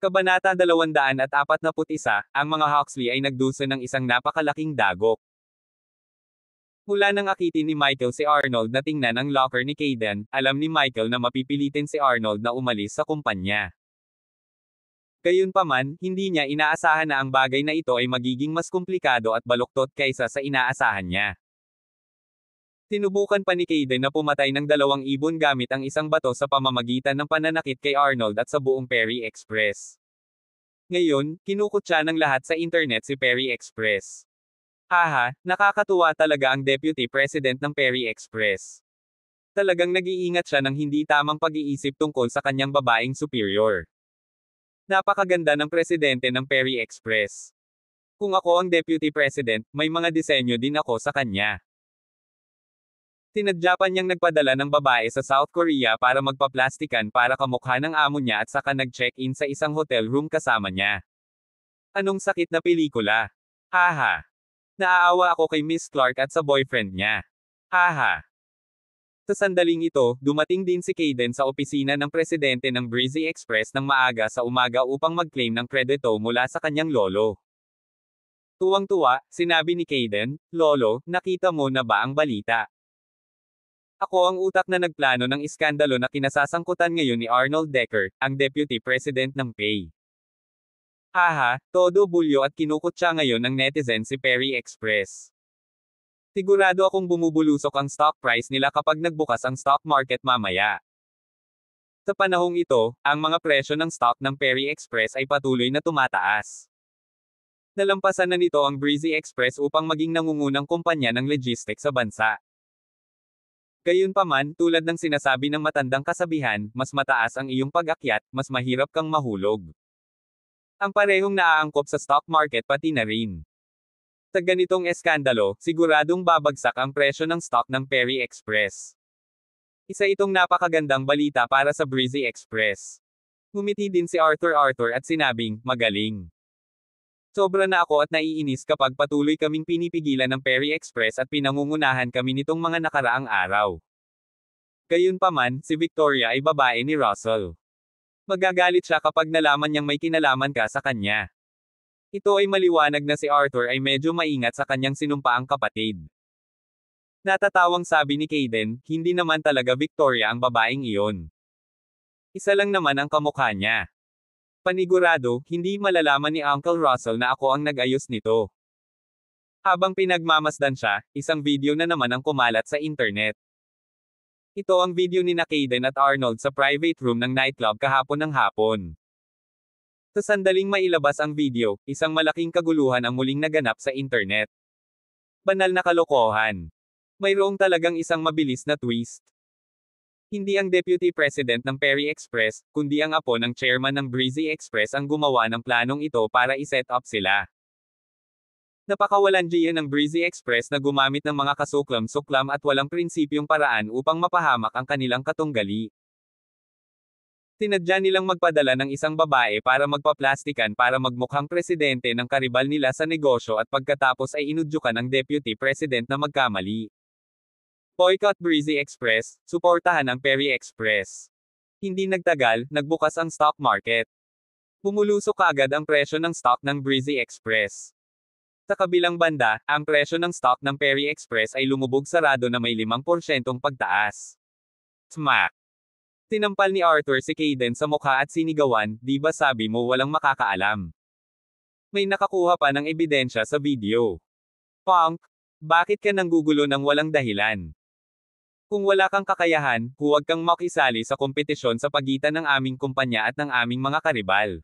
Kabanata 241, ang mga Huxley ay nagdusa ng isang napakalaking dagok. Mula nang akitin ni Michael si Arnold na tingnan ang locker ni Kayden, alam ni Michael na mapipilitin si Arnold na umalis sa kumpanya. Gayunpaman, hindi niya inaasahan na ang bagay na ito ay magiging mas komplikado at baluktot kaysa sa inaasahan niya. Sinubukan pa ni Kayden na pumatay ng 2 ibon gamit ang isang bato sa pamamagitan ng pananakit kay Arnold at sa buong Perry Express. Ngayon, kinukutya ng lahat sa internet si Perry Express. Haha, nakakatuwa talaga ang Deputy President ng Perry Express. Talagang nag-iingat siya ng hindi tamang pag-iisip tungkol sa kanyang babaeng superior. Napakaganda ng presidente ng Perry Express. Kung ako ang Deputy President, may mga disenyo din ako sa kanya. Tinadya pa niyang nagpadala ng babae sa South Korea para magpaplastikan para kamukha ng amo niya at saka nag-check-in sa isang hotel room kasama niya. Anong sakit na pelikula? Haha. Naaawa ako kay Miss Clark at sa boyfriend niya. Haha. Sa sandaling ito, dumating din si Kayden sa opisina ng presidente ng Breezy Express ng maaga sa umaga upang mag-claim ng kredito mula sa kanyang lolo. Tuwang-tuwa, sinabi ni Kayden, "Lolo, nakita mo na ba ang balita? Ako ang utak na nagplano ng iskandalo na kinasasangkutan ngayon ni Arnold Decker, ang Deputy President ng PAY." Haha, todo bulyo at kinukutya ngayon ng netizen si Perry Express. Sigurado akong bumubulusok ang stock price nila kapag nagbukas ang stock market mamaya. Sa panahong ito, ang mga presyo ng stock ng Perry Express ay patuloy na tumataas. Nalampasan na nito ang Breezy Express upang maging nangungunang kumpanya ng logistics sa bansa. Gayunpaman, tulad ng sinasabi ng matandang kasabihan, mas mataas ang iyong pag-akyat, mas mahirap kang mahulog. Ang parehong naaangkop sa stock market pati na rin. Sa ganitong eskandalo, siguradong babagsak ang presyo ng stock ng Perry Express. Isa itong napakagandang balita para sa Breezy Express. Ngumiti din si Arthur at sinabing, "Magaling. Sobra na ako at naiinis kapag patuloy kaming pinipigilan ng Perry Express at pinangungunahan kami nitong mga nakaraang araw." Gayunpaman, si Victoria ay babae ni Russell. Magagalit siya kapag nalaman niyang may kinalaman ka sa kanya. Ito ay maliwanag na si Arthur ay medyo maingat sa kanyang sinumpaang kapatid. Natatawang sabi ni Kayden, "Hindi naman talaga Victoria ang babaeng iyon. Isa lang naman ang kamukha niya. Panigurado, hindi malalaman ni Uncle Russell na ako ang nag-ayos nito." Habang pinagmamasdan siya, isang video na naman ang kumalat sa internet. Ito ang video ni Kayden at Arnold sa private room ng nightclub kahapon ng hapon. Sa sandaling mailabas ang video, isang malaking kaguluhan ang muling naganap sa internet. Banal na kalokohan. Mayroong talagang isang mabilis na twist. Hindi ang Deputy President ng Perry Express, kundi ang apo ng chairman ng Breezy Express ang gumawa ng planong ito para i-set up sila. Napakawalan diyan ng Breezy Express na gumamit ng mga kasuklam-suklam at walang prinsipyong paraan upang mapahamak ang kanilang katunggali. Tinadya nilang magpadala ng isang babae para magpaplastikan para magmukhang presidente ng karibal nila sa negosyo at pagkatapos ay inudyukan ang Deputy President na magkamali. Boycott Breezy Express, suportahan ang Perry Express. Hindi nagtagal, nagbukas ang stock market. Bumulusok kaagad ang presyo ng stock ng Breezy Express. Sa kabilang banda, ang presyo ng stock ng Perry Express ay lumubog sarado na may 5% pagtaas. Smack! Tinampal ni Arthur si Kayden sa mukha at sinigawan, "Di ba sabi mo walang makakaalam? May nakakuha pa ng ebidensya sa video. Punk! Bakit ka nanggugulo ng walang dahilan? Kung wala kang kakayahan, huwag kang makisali sa kompetisyon sa pagitan ng aming kumpanya at ng aming mga karibal."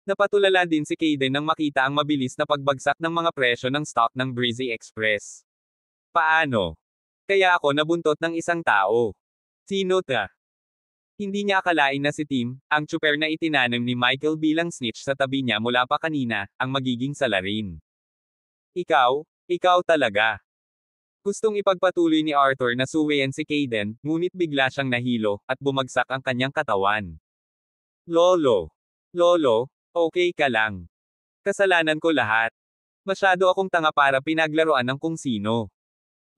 Napatulala din si Kayden nang makita ang mabilis na pagbagsak ng mga presyo ng stock ng Breezy Express. "Paano? Kaya ako nabuntot ng isang tao. Sino ta?" Hindi niya akalain na si Tim, ang tsuper na itinanim ni Michael bilang snitch sa tabi niya mula pa kanina, ang magiging salarin. Ikaw talaga." Gustong ipagpatuloy ni Arthur na suwayan si Kayden, ngunit bigla siyang nahilo, at bumagsak ang kanyang katawan. Lolo, okay ka lang. Kasalanan ko lahat. Masyado akong tanga para pinaglaruan ng kung sino.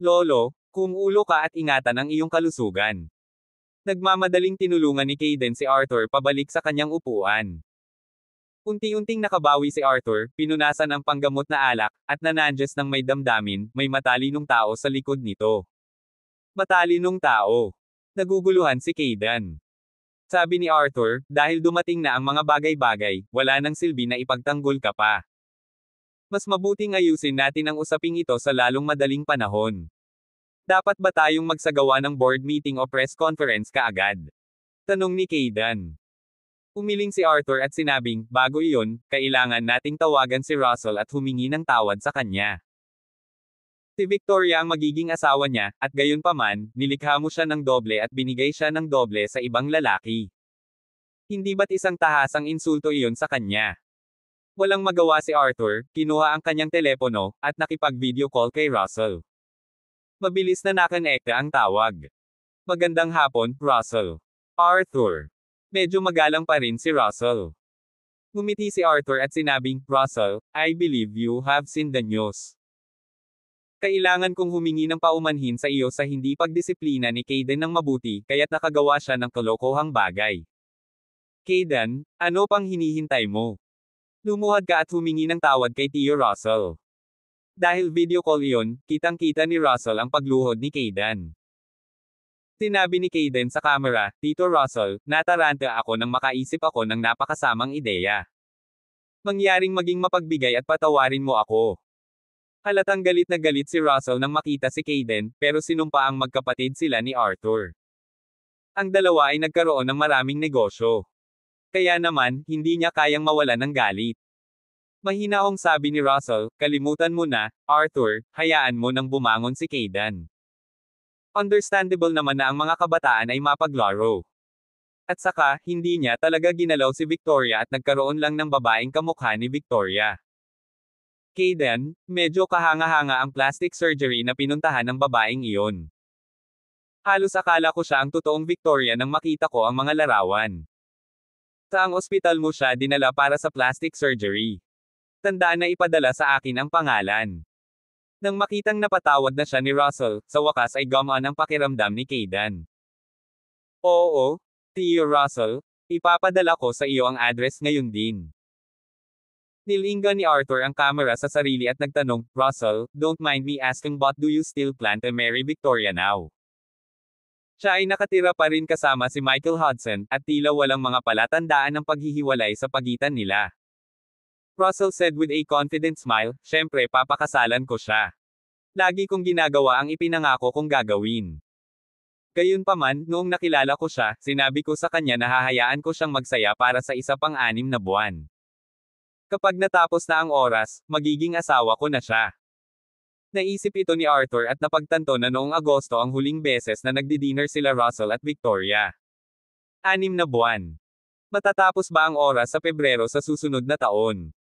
Lolo, kumulo ka at ingatan ang iyong kalusugan. Nagmamadaling tinulungan ni Kayden si Arthur pabalik sa kanyang upuan. Unti-unting nakabawi si Arthur, pinunasan ang panggamot na alak, at nanandyes ng may damdamin, may matalinong tao sa likod nito. Matalinong tao. Naguguluhan si Kayden. Sabi ni Arthur, dahil dumating na ang mga bagay-bagay, wala nang silbi na ipagtanggol ka pa. Mas mabuting ayusin natin ang usaping ito sa lalong madaling panahon. Dapat ba tayong magsagawa ng board meeting o press conference kaagad? Tanong ni Kayden. Umiling si Arthur at sinabing, bago iyon, kailangan nating tawagan si Russell at humingi ng tawad sa kanya. Si Victoria ang magiging asawa niya, at gayunpaman, nilikha mo siya ng doble at binigay siya ng doble sa ibang lalaki. Hindi ba't isang tahasang insulto iyon sa kanya? Walang magawa si Arthur, kinuha ang kanyang telepono, at nakipag-video call kay Russell. Mabilis na nakonekta ang tawag. Magandang hapon, Russell. Arthur. Medyo magalang pa rin si Russell. Ngumiti si Arthur at sinabing, Russell, I believe you have seen the news. Kailangan kong humingi ng paumanhin sa iyo sa hindi pagdisiplina ni Kayden ng mabuti, kaya't nakagawa siya ng kalokohang bagay. Kayden, ano pang hinihintay mo? Lumuhad ka at humingi ng tawad kay Tio Russell. Dahil video call iyon, kitang-kita ni Russell ang pagluhod ni Kayden. Sinabi ni Kayden sa camera, Tito Russell, nataranta ako nang makaisip ako ng napakasamang ideya. Mangyaring maging mapagbigay at patawarin mo ako. Halatang galit na galit si Russell nang makita si Kayden, pero sinumpa ang magkapatid sila ni Arthur. Ang dalawa ay nagkaroon ng maraming negosyo. Kaya naman, hindi niya kayang mawalan ng galit. Mahinahong sabi ni Russell, kalimutan mo na, Arthur, hayaan mo nang bumangon si Kayden. Understandable naman na ang mga kabataan ay mapaglaro. At saka, hindi niya talaga ginalaw si Victoria at nagkaroon lang ng babaeng kamukha ni Victoria. Kayden, medyo kahanga-hanga ang plastic surgery na pinuntahan ng babaeng iyon. Halos akala ko siya ang totoong Victoria nang makita ko ang mga larawan. Saang ospital mo siya dinala para sa plastic surgery? Tandaan na ipadala sa akin ang pangalan. Nang makitang napatawad na siya ni Russell, sa wakas ay gumaan ang pakiramdam ni Kayden. Oo, Tio Russell, ipapadala ko sa iyo ang address ngayon din. Nilinga ni Arthur ang camera sa sarili at nagtanong, Russell, don't mind me asking but do you still plan to marry Victoria now? Siya ay nakatira pa rin kasama si Michael Hudson, at tila walang mga palatandaan ng paghihiwalay sa pagitan nila. Russell said with a confident smile, syempre papakasalan ko siya. Lagi kong ginagawa ang ipinangako kong gagawin. Gayunpaman, noong nakilala ko siya, sinabi ko sa kanya na hahayaan ko siyang magsaya para sa isa pang 6 na buwan. Kapag natapos na ang oras, magiging asawa ko na siya. Naisip ito ni Arthur at napagtanto na noong Agosto ang huling beses na nagdi-dinner sila Russell at Victoria. 6 na buwan. Matatapos ba ang oras sa Pebrero sa susunod na taon?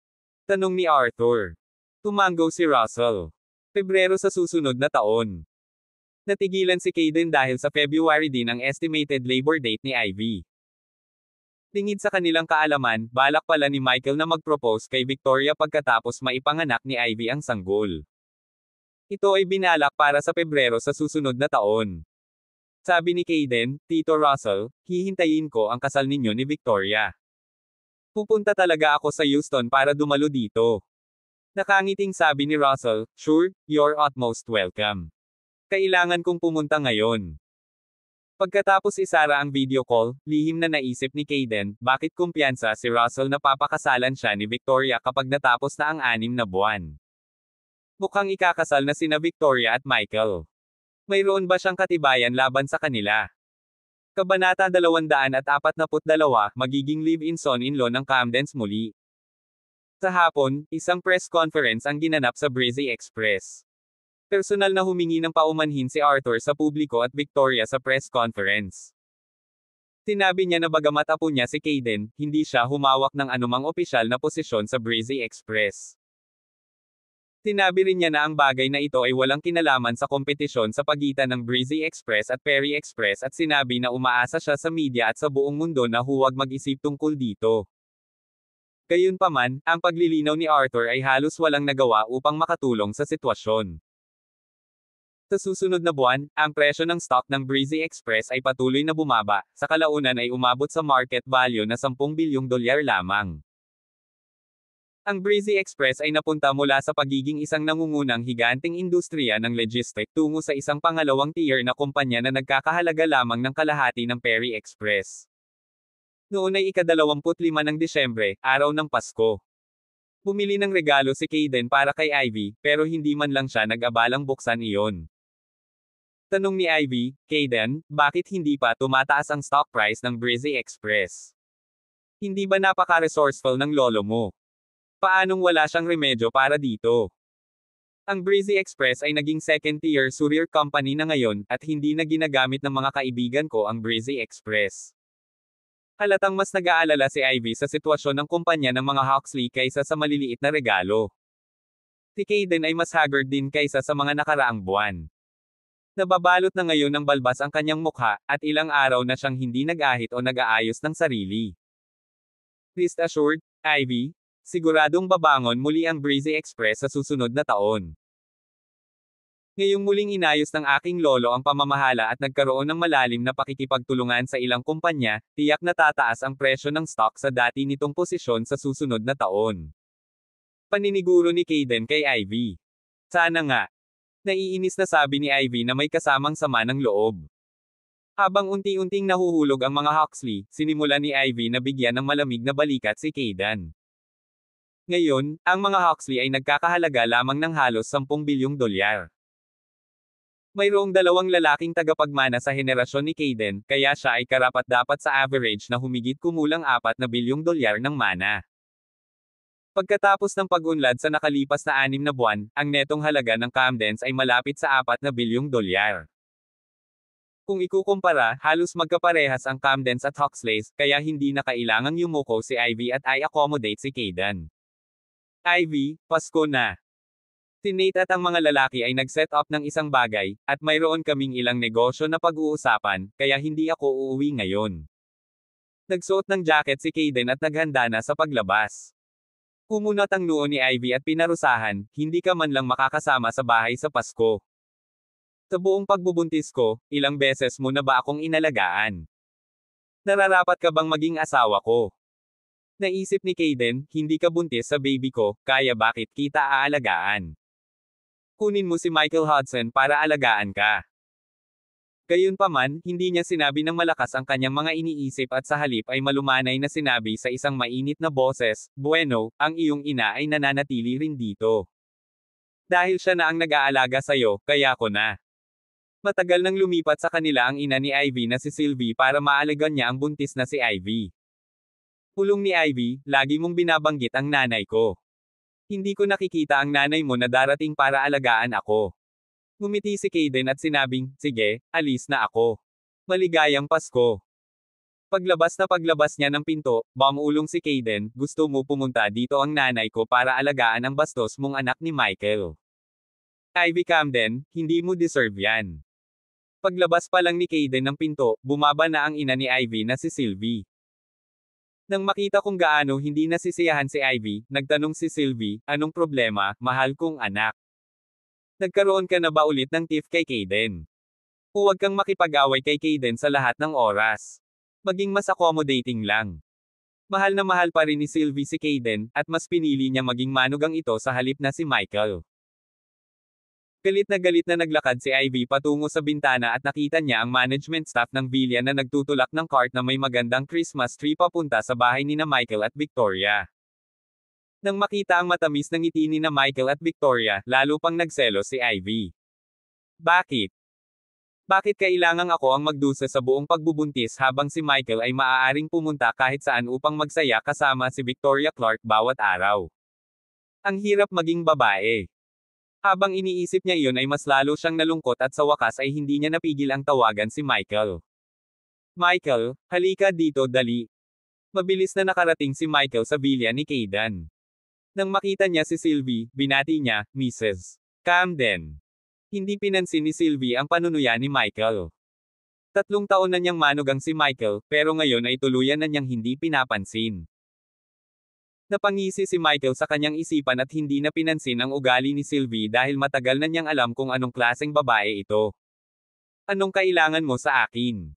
Tanong ni Arthur. Tumango si Russell. Pebrero sa susunod na taon. Natigilan si Kayden dahil sa February din ang estimated labor date ni Ivy. Tingid sa kanilang kaalaman, balak pala ni Michael na mag-propose kay Victoria pagkatapos maipanganak ni Ivy ang sanggol. Ito ay binalak para sa Pebrero sa susunod na taon. Sabi ni Kayden, Tito Russell, hihintayin ko ang kasal ninyo ni Victoria. Pupunta talaga ako sa Houston para dumalo dito. Nakangiting sabi ni Russell, sure, you're utmost welcome. Kailangan kong pumunta ngayon. Pagkatapos isara ang video call, lihim na naisip ni Kayden, bakit kumpiyansa si Russell na papakasalan siya ni Victoria kapag natapos na ang 6 na buwan. Mukhang ikakasal na sina Victoria at Michael. Mayroon ba siyang katibayan laban sa kanila? Kabanata 242, magiging live-in son-in-law ng Camdens muli. Sa hapon, isang press conference ang ginanap sa Breezy Express. Personal na humingi ng paumanhin si Arthur sa publiko at Victoria sa press conference. Sinabi niya na bagamat apo niya si Kayden, hindi siya humawak ng anumang opisyal na posisyon sa Breezy Express. Sinabi rin niya na ang bagay na ito ay walang kinalaman sa kompetisyon sa pagitan ng Breezy Express at Perry Express at sinabi na umaasa siya sa media at sa buong mundo na huwag mag-isip tungkol dito. Gayunpaman, ang paglilinaw ni Arthur ay halos walang nagawa upang makatulong sa sitwasyon. Sa susunod na buwan, ang presyo ng stock ng Breezy Express ay patuloy na bumaba, sa kalaunan ay umabot sa market value na $10 bilyong lamang. Ang Breezy Express ay napunta mula sa pagiging isang nangungunang higanteng industriya ng logistic tungo sa isang pangalawang tier na kumpanya na nagkakahalaga lamang ng kalahati ng Perry Express. Noon ay ika-25 ng Disyembre, araw ng Pasko. Bumili ng regalo si Kayden para kay Ivy, pero hindi man lang siya nag-abalang buksan iyon. Tanong ni Ivy, Kayden, bakit hindi pa tumataas ang stock price ng Breezy Express? Hindi ba napaka-resourceful ng lolo mo? Paanong wala siyang remedyo para dito? Ang Breezy Express ay naging second-tier courier company na ngayon, at hindi na ginagamit ng mga kaibigan ko ang Breezy Express. Halatang mas nag-aalala si Ivy sa sitwasyon ng kumpanya ng mga Huxley kaysa sa maliliit na regalo. Si Kayden ay mas haggard din kaysa sa mga nakaraang buwan. Nababalot na ngayon ng balbas ang kanyang mukha, at ilang araw na siyang hindi nag-ahit o nag-aayos ng sarili. Rest assured, Ivy, siguradong babangon muli ang Breezy Express sa susunod na taon. Ngayong muling inayos ng aking lolo ang pamamahala at nagkaroon ng malalim na pakikipagtulungan sa ilang kumpanya, tiyak na tataas ang presyo ng stock sa dati nitong posisyon sa susunod na taon. Paniniguro ni Kayden kay Ivy. Sana nga. Naiinis na sabi ni Ivy na may kasamang sama ng loob. Habang unti-unting nahuhulog ang mga Huxley, sinimula ni Ivy na bigyan ng malamig na balikat si Kayden. Ngayon, ang mga Huxley ay nagkakahalaga lamang ng halos 10 bilyong dolyar. Mayroong dalawang lalaking tagapagmana sa henerasyon ni Kayden, kaya siya ay karapat-dapat sa average na humigit kumulang 4 na bilyong dolyar ng mana. Pagkatapos ng pag-unlad sa nakalipas na 6 na buwan, ang netong halaga ng Camdens ay malapit sa 4 na bilyong dolyar. Kung ikukumpara, halos magkaparehas ang Camdens at Huxleys, kaya hindi na kailangang yumuko si Ivy at i-accommodate si Kayden. Ivy, Pasko na. Si Nate at ang mga lalaki ay nag-set up ng isang bagay, at mayroon kaming ilang negosyo na pag-uusapan, kaya hindi ako uuwi ngayon. Nagsuot ng jacket si Kayden at naghanda na sa paglabas. Kumunat ang noo ni Ivy at pinarusahan, hindi ka man lang makakasama sa bahay sa Pasko. Sa buong pagbubuntis ko, ilang beses mo na ba akong inalagaan? Nararapat ka bang maging asawa ko? Naisip ni Kayden, hindi ka buntis sa baby ko, kaya bakit kita aalagaan? Kunin mo si Michael Hudson para alagaan ka. Gayunpaman, hindi niya sinabi ng malakas ang kanyang mga iniisip at sa halip ay malumanay na sinabi sa isang mainit na boses, Bueno, ang iyong ina ay nananatili rin dito. Dahil siya na ang nag-aalaga sa'yo, kaya ko na. Matagal nang lumipat sa kanila ang ina ni Ivy na si Sylvie para maalagaan niya ang buntis na si Ivy. Pulong ni Ivy, lagi mong binabanggit ang nanay ko. Hindi ko nakikita ang nanay mo na darating para alagaan ako. Ngumiti si Kayden at sinabing, sige, alis na ako. Maligayang Pasko. Paglabas niya ng pinto, bumulong si Kayden, gusto mo pumunta dito ang nanay ko para alagaan ang bastos mong anak ni Michael. Ivy Camden, hindi mo deserve yan. Paglabas pa lang ni Kayden ng pinto, bumaba na ang ina ni Ivy na si Sylvie. Nang makita kung gaano hindi nasisiyahan si Ivy, nagtanong si Sylvie, anong problema, mahal kong anak? Nagkaroon ka na ba ulit ng tiff kay Kayden? Huwag kang makipag-away kay Kayden sa lahat ng oras. Maging mas accommodating lang. Mahal na mahal pa rin ni Sylvie si Kayden, at mas pinili niya maging manugang ito sa halip na si Michael. Galit na naglakad si Ivy patungo sa bintana at nakita niya ang management staff ng Villa na nagtutulak ng cart na may magandang Christmas tree papunta sa bahay ni na Michael at Victoria. Nang makita ang matamis ng ngiti ni na Michael at Victoria, lalo pang nagselos si Ivy. Bakit? Bakit kailangang ako ang magdusa sa buong pagbubuntis habang si Michael ay maaaring pumunta kahit saan upang magsaya kasama si Victoria Clark bawat araw? Ang hirap maging babae. Habang iniisip niya iyon ay mas lalo siyang nalungkot at sa wakas ay hindi niya napigil ang tawagan si Michael. Michael, halika dito dali. Mabilis na nakarating si Michael sa villa ni Kayden. Nang makita niya si Sylvie, binati niya, Mrs. Camden. Hindi pinansin ni Sylvie ang panunuya ni Michael. 3 taon na niyang manugang si Michael, pero ngayon ay tuluyan na niyang hindi pinapansin. Napangisi si Michael sa kanyang isipan at hindi na pinansin ang ugali ni Sylvie dahil matagal na niyang alam kung anong klaseng babae ito. Anong kailangan mo sa akin?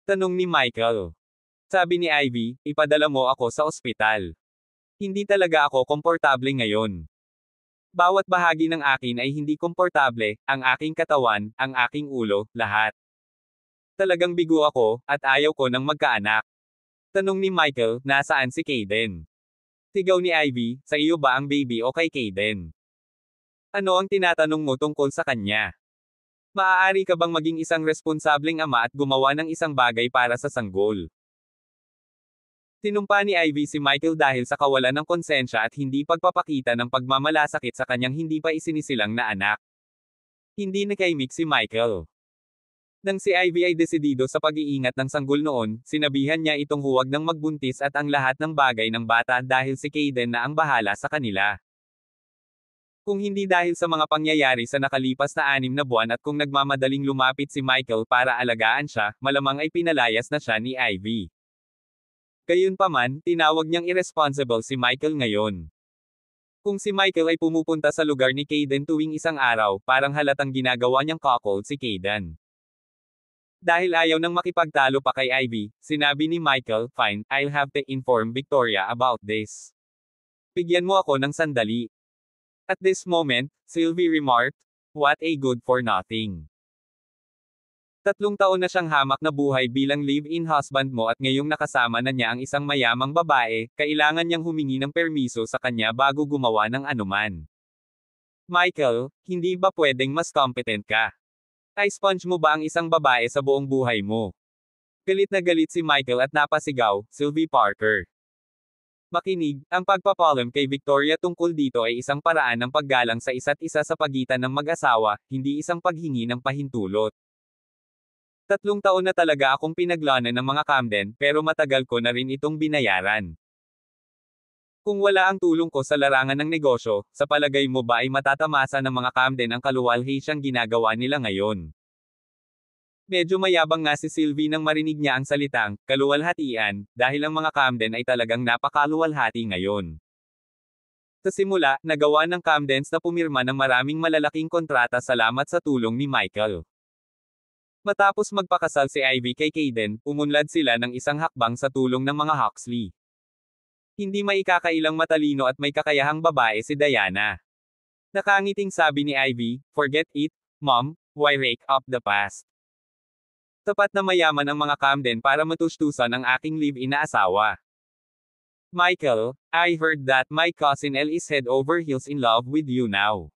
Tanong ni Michael. Sabi ni Ivy, ipadala mo ako sa ospital. Hindi talaga ako komportable ngayon. Bawat bahagi ng akin ay hindi komportable, ang aking katawan, ang aking ulo, lahat. Talagang bigo ako, at ayaw ko ng magkaanak. Tanong ni Michael, nasaan si Caden? Sigaw ni Ivy, sa iyo ba ang baby o kay Caden? Ano ang tinatanong mo tungkol sa kanya? Maaari ka bang maging isang responsableng ama at gumawa ng isang bagay para sa sanggol? Tinumpa ni Ivy si Michael dahil sa kawalan ng konsensya at hindi pagpapakita ng pagmamalasakit sa kanyang hindi pa isinisilang na anak. Hindi nakaimik si Michael. Nang si Ivy ay desidido sa pag-iingat ng sanggol noon, sinabihan niya itong huwag nang magbuntis at ang lahat ng bagay ng bata dahil si Caden na ang bahala sa kanila. Kung hindi dahil sa mga pangyayari sa nakalipas na 6 na buwan at kung nagmamadaling lumapit si Michael para alagaan siya, malamang ay pinalayas na siya ni Ivy. Gayunpaman, tinawag niyang irresponsible si Michael ngayon. Kung si Michael ay pumupunta sa lugar ni Caden tuwing isang araw, parang halatang ginagawa niyang cuckold si Caden. Dahil ayaw nang makipagtalo pa kay Ivy, sinabi ni Michael, "Fine, I'll have to inform Victoria about this. Bigyan mo ako ng sandali." At this moment, Sylvie remarked, "What a good for nothing. 3 taon na siyang hamak na buhay bilang live-in husband mo at ngayong nakasama na niya ang isang mayamang babae, kailangan niyang humingi ng permiso sa kanya bago gumawa ng anuman. Michael, hindi ba pwedeng mas competent ka? Ay sponge mo ba ang isang babae sa buong buhay mo?" Galit na galit si Michael at napasigaw, "Sylvie Parker. Makinig, ang pagpapalam kay Victoria tungkol dito ay isang paraan ng paggalang sa isa't isa sa pagitan ng mag-asawa, hindi isang paghingi ng pahintulot. 3 taon na talaga akong pinaglanan ng mga Camden, pero matagal ko na rin itong binayaran. Kung wala ang tulong ko sa larangan ng negosyo, sa palagay mo ba ay matatamasa ng mga Camden ang kaluwalhatiang ginagawa nila ngayon?" Medyo mayabang nga si Sylvie nang marinig niya ang salitang, kaluwalhatian, dahil ang mga Camden ay talagang napakaluwalhati ngayon. Sa simula, nagawa ng Camdens na pumirma ng maraming malalaking kontrata salamat sa tulong ni Michael. Matapos magpakasal si Ivy kay Caden, umunlad sila ng isang hakbang sa tulong ng mga Huxley. Hindi maikakailang matalino at may kakayahang babae si Diana. Nakangiting sabi ni Ivy, "Forget it, Mom, why rake up the past? Tapat na mayaman ang mga Camden para matustusan ang aking live-in na asawa. Michael, I heard that my cousin Elle is head over heels in love with you now.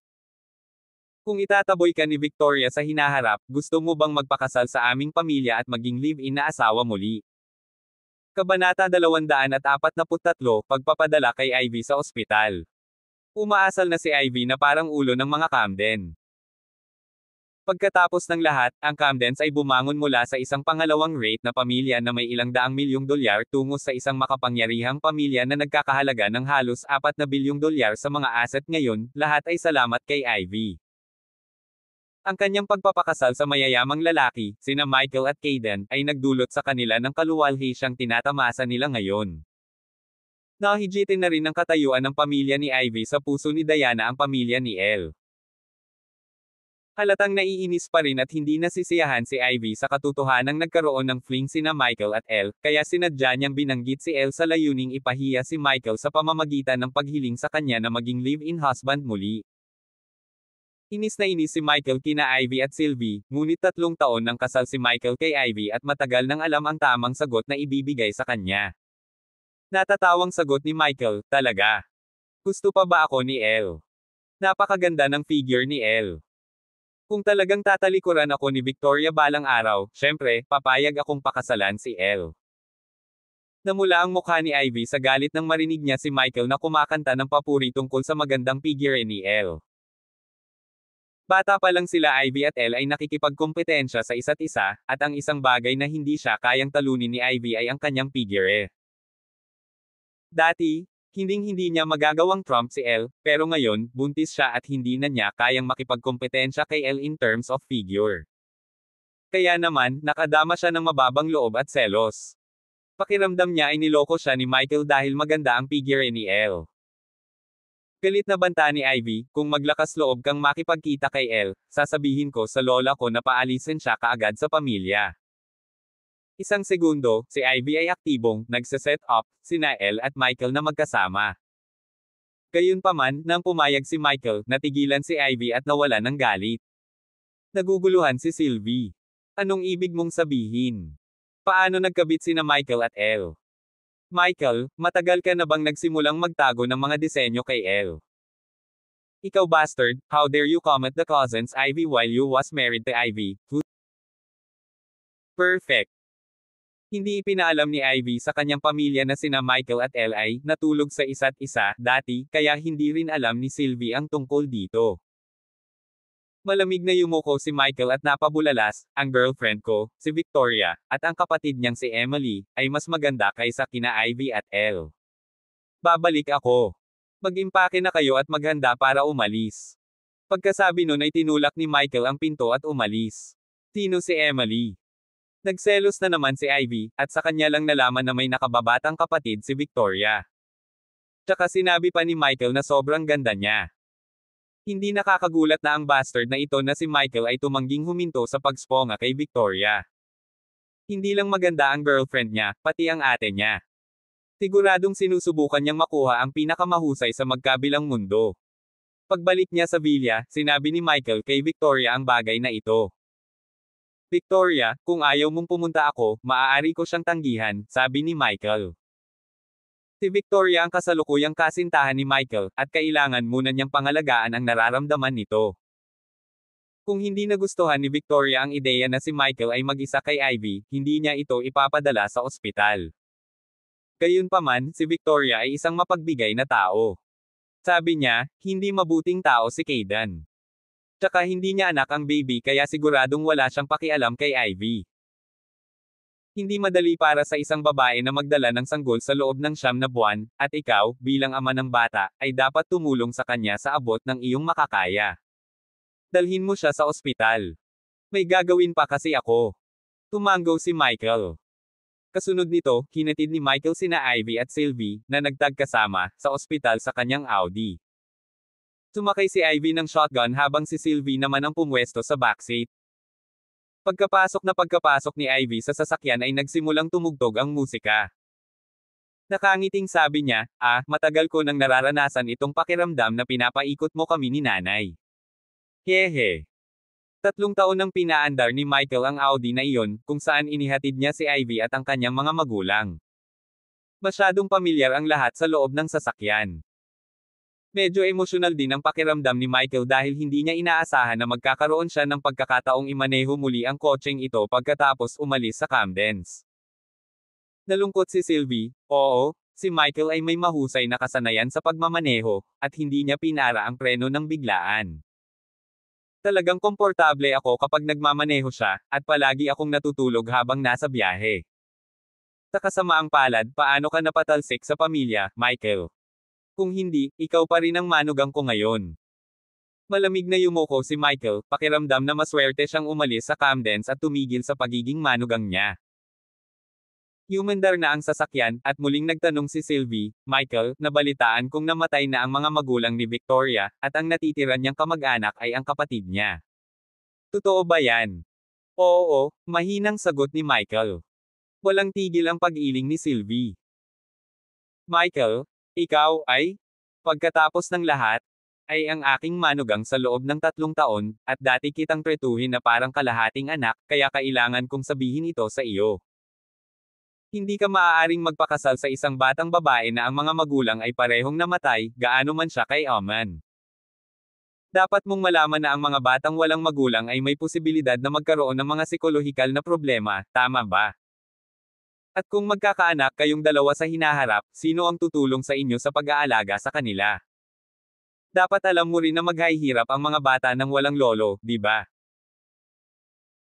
Kung itataboy ka ni Victoria sa hinaharap, gusto mo bang magpakasal sa aming pamilya at maging live-in na asawa muli?" Kabanata 243, Pagpapadala kay Ivy sa ospital. Umaasal na si Ivy na parang ulo ng mga Camden. Pagkatapos ng lahat, ang Camdens ay bumangon mula sa isang pangalawang rate na pamilya na may ilang daang milyong dolyar tungo sa isang makapangyarihang pamilya na nagkakahalaga ng halos 4 na bilyong dolyar sa mga asset ngayon, lahat ay salamat kay Ivy. Ang kanyang pagpapakasal sa mayayamang lalaki, sina Michael at Caden, ay nagdulot sa kanila ng kaluwalhatiang tinatamasa nila ngayon. Nahigitin na rin ng katayuan ng pamilya ni Ivy sa puso ni Diana ang pamilya ni Elle. Halatang naiinis pa rin at hindi nasisiyahan si Ivy sa katotohanang nagkaroon ng fling sina Michael at Elle, kaya sinadya niyang binanggit si Elle sa layuning ipahiya si Michael sa pamamagitan ng paghiling sa kanya na maging live-in husband muli. Inis na inis si Michael kina Ivy at Sylvie, ngunit 3 taon nang kasal si Michael kay Ivy at matagal nang alam ang tamang sagot na ibibigay sa kanya. Natatawang sagot ni Michael, "Talaga? Gusto pa ba ako ni Elle? Napakaganda ng figure ni Elle. Kung talagang tatalikuran ako ni Victoria balang araw, syempre, papayag akong pakasalan si Elle." Namula ang mukha ni Ivy sa galit nang marinig niya si Michael na kumakanta ng papuri tungkol sa magandang figure ni Elle. Bata pa lang sila Ivy at Elle ay nakikipagkompetensya sa isa't isa, at ang isang bagay na hindi siya kayang talunin ni Ivy ay ang kanyang figure. Dati, hinding-hindi niya magagawang trump si Elle, pero ngayon, buntis siya at hindi na niya kayang makipagkompetensya kay Elle in terms of figure. Kaya naman, nakadama siya ng mababang loob at selos. Pakiramdam niya ay niloko siya ni Michael dahil maganda ang figure ni Elle. Galit na banta ni Ivy, "Kung maglakas loob kang makipagkita kay Elle, sasabihin ko sa lola ko na paalisin siya kaagad sa pamilya." Isang segundo, si Ivy ay aktibong, nagse-set up, sina Elle at Michael na magkasama. Gayunpaman, nang pumayag si Michael, natigilan si Ivy at nawalan ng galit. Naguguluhan si Sylvie. Anong ibig mong sabihin? Paano nagkabit sina Michael at Elle? Michael, matagal ka na bang nagsimulang magtago ng mga disenyo kay Elle? Ikaw bastard, how dare you comment the cousins Ivy while you was married to Ivy? Perfect. Hindi ipinaalam ni Ivy sa kanyang pamilya na sina Michael at Elle ay natulog sa isa't isa dati, kaya hindi rin alam ni Sylvie ang tungkol dito. Malamig na yumuko si Michael at napabulalas, ang girlfriend ko, si Victoria, at ang kapatid niyang si Emily, ay mas maganda kaysa kina Ivy at Elle. Babalik ako. Mag-impake na kayo at maghanda para umalis. Pagkasabi nun ay tinulak ni Michael ang pinto at umalis. Sino si Emily? Nagselos na naman si Ivy, at sa kanya lang nalaman na may nakababatang kapatid si Victoria. Tsaka sinabi pa ni Michael na sobrang ganda niya. Hindi nakakagulat na ang bastard na ito na si Michael ay tumangging huminto sa pagsponga kay Victoria. Hindi lang maganda ang girlfriend niya, pati ang ate niya. Siguradong sinusubukan niyang makuha ang pinakamahusay sa magkabilang mundo. Pagbalik niya sa villa, sinabi ni Michael kay Victoria ang bagay na ito. Victoria, kung ayaw mong pumunta ako, maaari ko siyang tanggihan, sabi ni Michael. Si Victoria ang kasalukuyang kasintahan ni Michael, at kailangan muna niyang pangalagaan ang nararamdaman nito. Kung hindi nagustuhan ni Victoria ang ideya na si Michael ay mag-isa kay Ivy, hindi niya ito ipapadala sa ospital. Gayunpaman, si Victoria ay isang mapagbigay na tao. Sabi niya, hindi mabuting tao si Kayden. Tsaka hindi niya anak ang baby kaya siguradong wala siyang pakialam kay Ivy. Hindi madali para sa isang babae na magdala ng sanggol sa loob ng 9 na buwan, at ikaw, bilang ama ng bata, ay dapat tumulong sa kanya sa abot ng iyong makakaya. Dalhin mo siya sa ospital. May gagawin pa kasi ako. Tumanggo si Michael. Kasunod nito, hinatid ni Michael sina Ivy at Sylvie, na nagtagkasama, sa ospital sa kanyang Audi. Sumakay si Ivy ng shotgun habang si Sylvie naman ang pumwesto sa backseat. Pagkapasok ni Ivy sa sasakyan ay nagsimulang tumugtog ang musika. Nakangiting sabi niya, matagal ko nang nararanasan itong pakiramdam na pinapaikot mo kami ni nanay. Hehe. 3 taon nang pinaandar ni Michael ang Audi na iyon, kung saan inihatid niya si Ivy at ang kanyang mga magulang. Masyadong pamilyar ang lahat sa loob ng sasakyan. Medyo emosyonal din ang pakiramdam ni Michael dahil hindi niya inaasahan na magkakaroon siya ng pagkakataong imaneho muli ang kotseng ito pagkatapos umalis sa Camdens. Nalungkot si Sylvie, oo, si Michael ay may mahusay na kasanayan sa pagmamaneho, at hindi niya pinara ang preno ng biglaan. Talagang komportable ako kapag nagmamaneho siya, at palagi akong natutulog habang nasa biyahe. Sa kasamaang palad, paano ka napatalsik sa pamilya, Michael? Kung hindi, ikaw pa rin ang manugang ko ngayon. Malamig na yumuko si Michael, pakiramdam na maswerte siyang umalis sa Camdens at tumigil sa pagiging manugang niya. Humandar na ang sasakyan, at muling nagtanong si Sylvie, Michael, nabalitaan kong namatay na ang mga magulang ni Victoria, at ang natitira niyang kamag-anak ay ang kapatid niya. Totoo ba yan? Oo, mahinang sagot ni Michael. Walang tigil ang pag-iling ni Sylvie. Michael, ikaw ay, pagkatapos ng lahat, ay ang aking manugang sa loob ng 3 taon, at dati kitang tretuhin na parang kalahating anak, kaya kailangan kong sabihin ito sa iyo. Hindi ka maaaring magpakasal sa isang batang babae na ang mga magulang ay parehong namatay, gaano man siya kay Oman. Dapat mong malaman na ang mga batang walang magulang ay may posibilidad na magkaroon ng mga psikolohikal na problema, tama ba? At kung magkakaanak kayong dalawa sa hinaharap, sino ang tutulong sa inyo sa pag-aalaga sa kanila? Dapat alam mo rin na maghihirap ang mga bata ng walang lolo, di ba?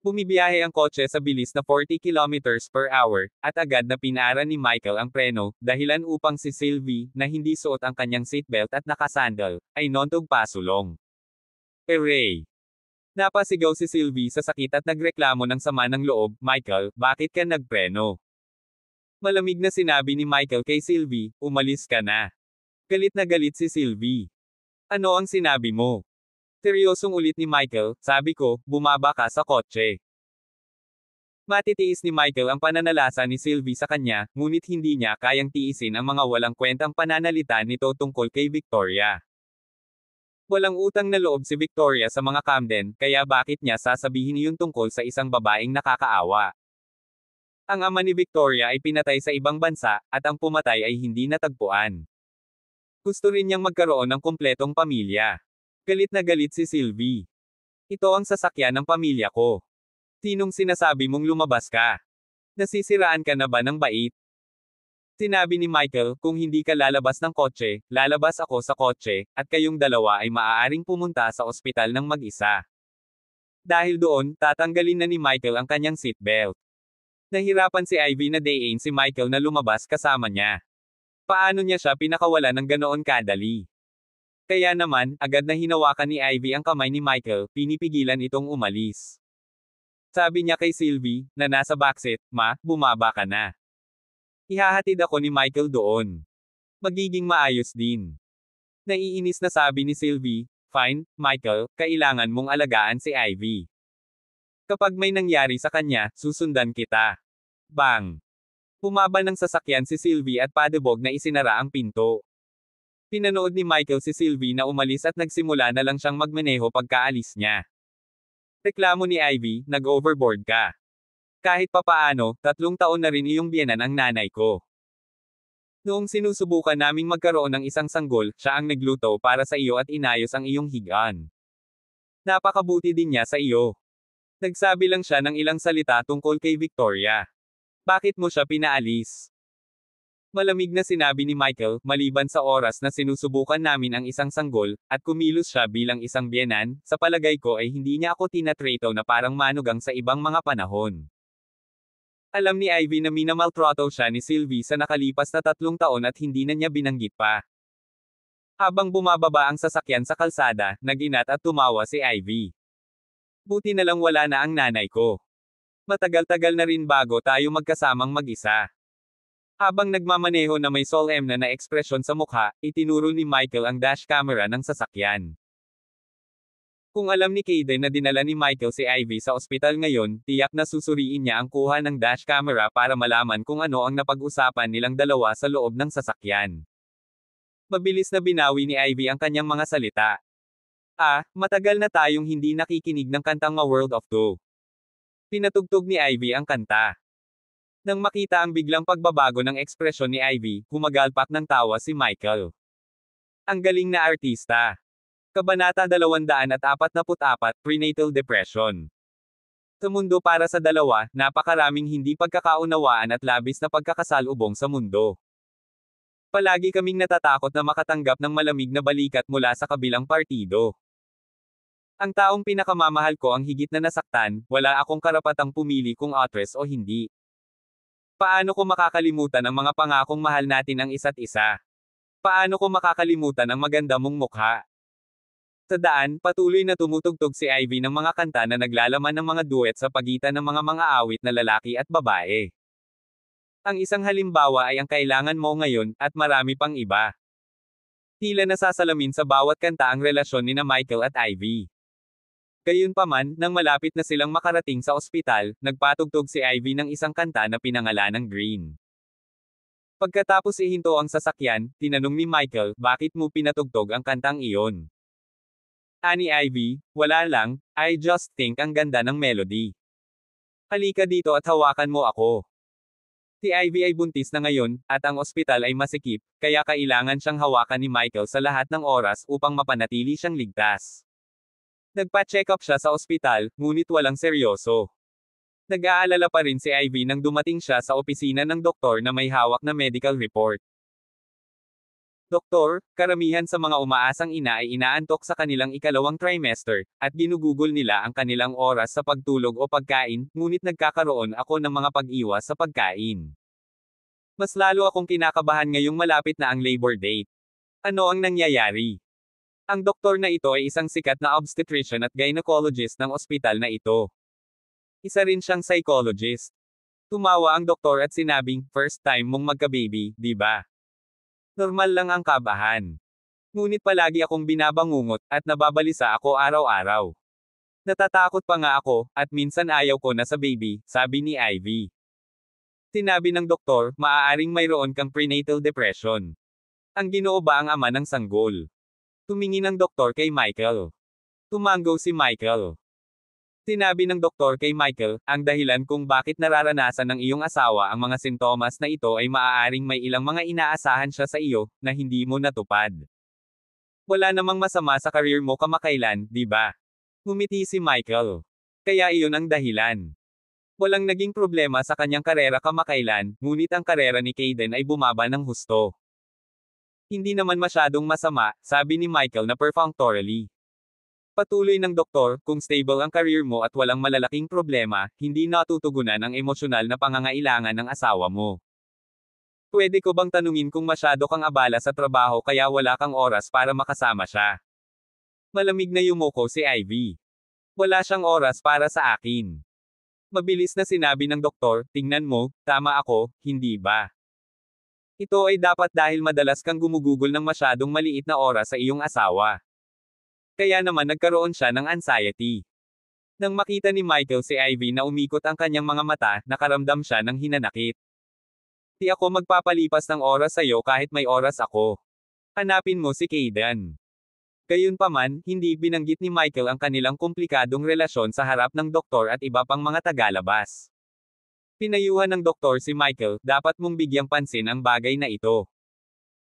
Bumibiyahe ang kotse sa bilis na 40 kilometers per hour, at agad na pinara ni Michael ang preno, dahilan upang si Sylvie, na hindi suot ang kanyang seatbelt at nakasandal, ay nontog pasulong. Hooray! Napasigaw si Sylvie sa sakit at nagreklamo ng sama ng loob, Michael, bakit ka nagpreno? Malamig na sinabi ni Michael kay Sylvie, umalis ka na. Galit na galit si Sylvie. Ano ang sinabi mo? Seryosong ulit ni Michael, sabi ko, bumaba ka sa kotse. Matitiis ni Michael ang pananalasa ni Sylvie sa kanya, ngunit hindi niya kayang tiisin ang mga walang kwentang pananalita nito tungkol kay Victoria. Walang utang na loob si Victoria sa mga Camden, kaya bakit niya sasabihin iyon tungkol sa isang babaeng nakakaawa? Ang ama ni Victoria ay pinatay sa ibang bansa, at ang pumatay ay hindi natagpuan. Gusto rin niyang magkaroon ng kumpletong pamilya. Galit na galit si Sylvie. Ito ang sasakyan ng pamilya ko. Sinong sinasabi mong lumabas ka? Nasisiraan ka na ba ng bait? Sinabi ni Michael, kung hindi ka lalabas ng kotse, lalabas ako sa kotse, at kayong dalawa ay maaaring pumunta sa ospital ng mag-isa. Dahil doon, tatanggalin na ni Michael ang kanyang seatbelt. Nahirapan si Ivy na dayin si Michael na lumabas kasama niya. Paano niya siya pinakawalan ng ganoon kadali? Kaya naman, agad na hinawakan ni Ivy ang kamay ni Michael, pinipigilan itong umalis. Sabi niya kay Sylvie, na nasa backseat, "Ma, bumaba ka na. Ihahatid ako ni Michael doon. Magiging maayos din." Naiinis na sabi ni Sylvie, "Fine, Michael, kailangan mong alagaan si Ivy. Kapag may nangyari sa kanya, susundan kita." Bang! Bumaba ng sasakyan si Sylvie at padebog na isinara ang pinto. Pinanood ni Michael si Sylvie na umalis at nagsimula na lang siyang magmaneho pagkaalis niya. Reklamo ni Ivy, "Nag-overboard ka. Kahit papaano, 3 taon na rin iyong biyenan ang nanay ko. Noong sinusubukan naming magkaroon ng isang sanggol, siya ang nagluto para sa iyo at inayos ang iyong higaan. Napakabuti din niya sa iyo." Nagsabi lang siya ng ilang salita tungkol kay Victoria. "Bakit mo siya pinaalis?" Malamig na sinabi ni Michael, "Maliban sa oras na sinusubukan namin ang isang sanggol, at kumilos siya bilang isang biyenan, sa palagay ko ay hindi niya ako tinatrato na parang manugang sa ibang mga panahon." Alam ni Ivy na minamaltrato siya ni Sylvie sa nakalipas na 3 taon at hindi na niya binanggit pa. Habang bumababa ang sasakyan sa kalsada, naginat at tumawa si Ivy. "Buti na lang wala na ang nanay ko. Matagal-tagal na rin bago tayo magkasamang mag-isa." Habang nagmamaneho na may solemn na ekspresyon sa mukha, itinuro ni Michael ang dash camera ng sasakyan. Kung alam ni Kaden na dinala ni Michael si Ivy sa ospital ngayon, tiyak na susuriin niya ang kuha ng dash camera para malaman kung ano ang napag-usapan nilang dalawa sa loob ng sasakyan. Mabilis na binawi ni Ivy ang kanyang mga salita. Matagal na tayong hindi nakikinig ng kantang A World of Two." Pinatugtog ni Ivy ang kanta. Nang makita ang biglang pagbabago ng ekspresyon ni Ivy, humagalpak ng tawa si Michael. Ang galing na artista. Kabanata 244, Prenatal Depression. Sa mundo para sa dalawa, napakaraming hindi pagkakaunawaan at labis na pagkakasalubong sa mundo. Palagi kaming natatakot na makatanggap ng malamig na balikat mula sa kabilang partido. Ang taong pinakamamahal ko ang higit na nasaktan, wala akong karapatang pumili kung actress o hindi. Paano ko makakalimutan ang mga pangakong mahal natin ang isa't isa? Paano ko makakalimutan ang maganda mong mukha? Sa daan, patuloy na tumutugtog si Ivy ng mga kanta na naglalaman ng mga duet sa pagitan ng mga awit na lalaki at babae. Ang isang halimbawa ay ang Kailangan Mo Ngayon, at marami pang iba. Tila nasasalamin sa bawat kanta ang relasyon ni Michael at Ivy. Gayunpaman, nang malapit na silang makarating sa ospital, nagpatugtog si Ivy ng isang kanta na pinangalanang Green. Pagkatapos ihinto ang sasakyan, tinanong ni Michael, "Bakit mo pinatugtog ang kantang iyon?" Ani Ivy, "Wala lang, I just think ang ganda ng melody. Halika dito at hawakan mo ako." Si Ivy ay buntis na ngayon, at ang ospital ay masikip, kaya kailangan siyang hawakan ni Michael sa lahat ng oras upang mapanatili siyang ligtas. Nagpa-check up siya sa ospital, ngunit walang seryoso. Nag-aalala pa rin si Ivy nang dumating siya sa opisina ng doktor na may hawak na medical report. "Doktor, karamihan sa mga umaasang ina ay inaantok sa kanilang ikalawang trimester, at ginugugol nila ang kanilang oras sa pagtulog o pagkain, ngunit nagkakaroon ako ng mga pag-iwas sa pagkain. Mas lalo akong kinakabahan ngayong malapit na ang labor date. Ano ang nangyayari?" Ang doktor na ito ay isang sikat na obstetrician at gynecologist ng ospital na ito. Isa rin siyang psychologist. Tumawa ang doktor at sinabing, "First time mong magka-baby, di ba? Normal lang ang kabahan. Ngunit palagi akong binabangungot, at nababalisa ako araw-araw. Natatakot pa nga ako, at minsan ayaw ko na sa baby, sabi ni Ivy. Sinabi ng doktor, maaaring mayroon kang prenatal depression. Ang Ginoo ba ang ama ng sanggol? Tumingin ang doktor kay Michael. Tumango si Michael. Sinabi ng doktor kay Michael, ang dahilan kung bakit nararanasan ng iyong asawa ang mga sintomas na ito ay maaaring may ilang mga inaasahan siya sa iyo, na hindi mo natupad. Wala namang masama sa career mo kamakailan, di ba? Ngumiti si Michael. Kaya iyon ang dahilan. Walang naging problema sa kanyang karera kamakailan, ngunit ang karera ni Caden ay bumaba ng husto. Hindi naman masyadong masama, sabi ni Michael na perfunctorily. Patuloy ng doktor, kung stable ang career mo at walang malalaking problema, hindi natutugunan ang emosyonal na pangangailangan ng asawa mo. Pwede ko bang tanungin kung masyado kang abala sa trabaho kaya wala kang oras para makasama siya? Malamig na yumuko si Ivy. Wala siyang oras para sa akin. Mabilis na sinabi ng doktor, tingnan mo, tama ako, hindi ba? Ito ay dapat dahil madalas kang gumugugol ng masyadong maliit na oras sa iyong asawa. Kaya naman nagkaroon siya ng anxiety. Nang makita ni Michael si Ivy na umikot ang kanyang mga mata, nakaramdam siya ng hinanakit. Di ako magpapalipas ng oras sa iyo kahit may oras ako. Hanapin mo si Caden. Gayunpaman, hindi binanggit ni Michael ang kanilang komplikadong relasyon sa harap ng doktor at iba pang mga tagalabas. Pinayuhan ng doktor si Michael, dapat mong bigyang pansin ang bagay na ito.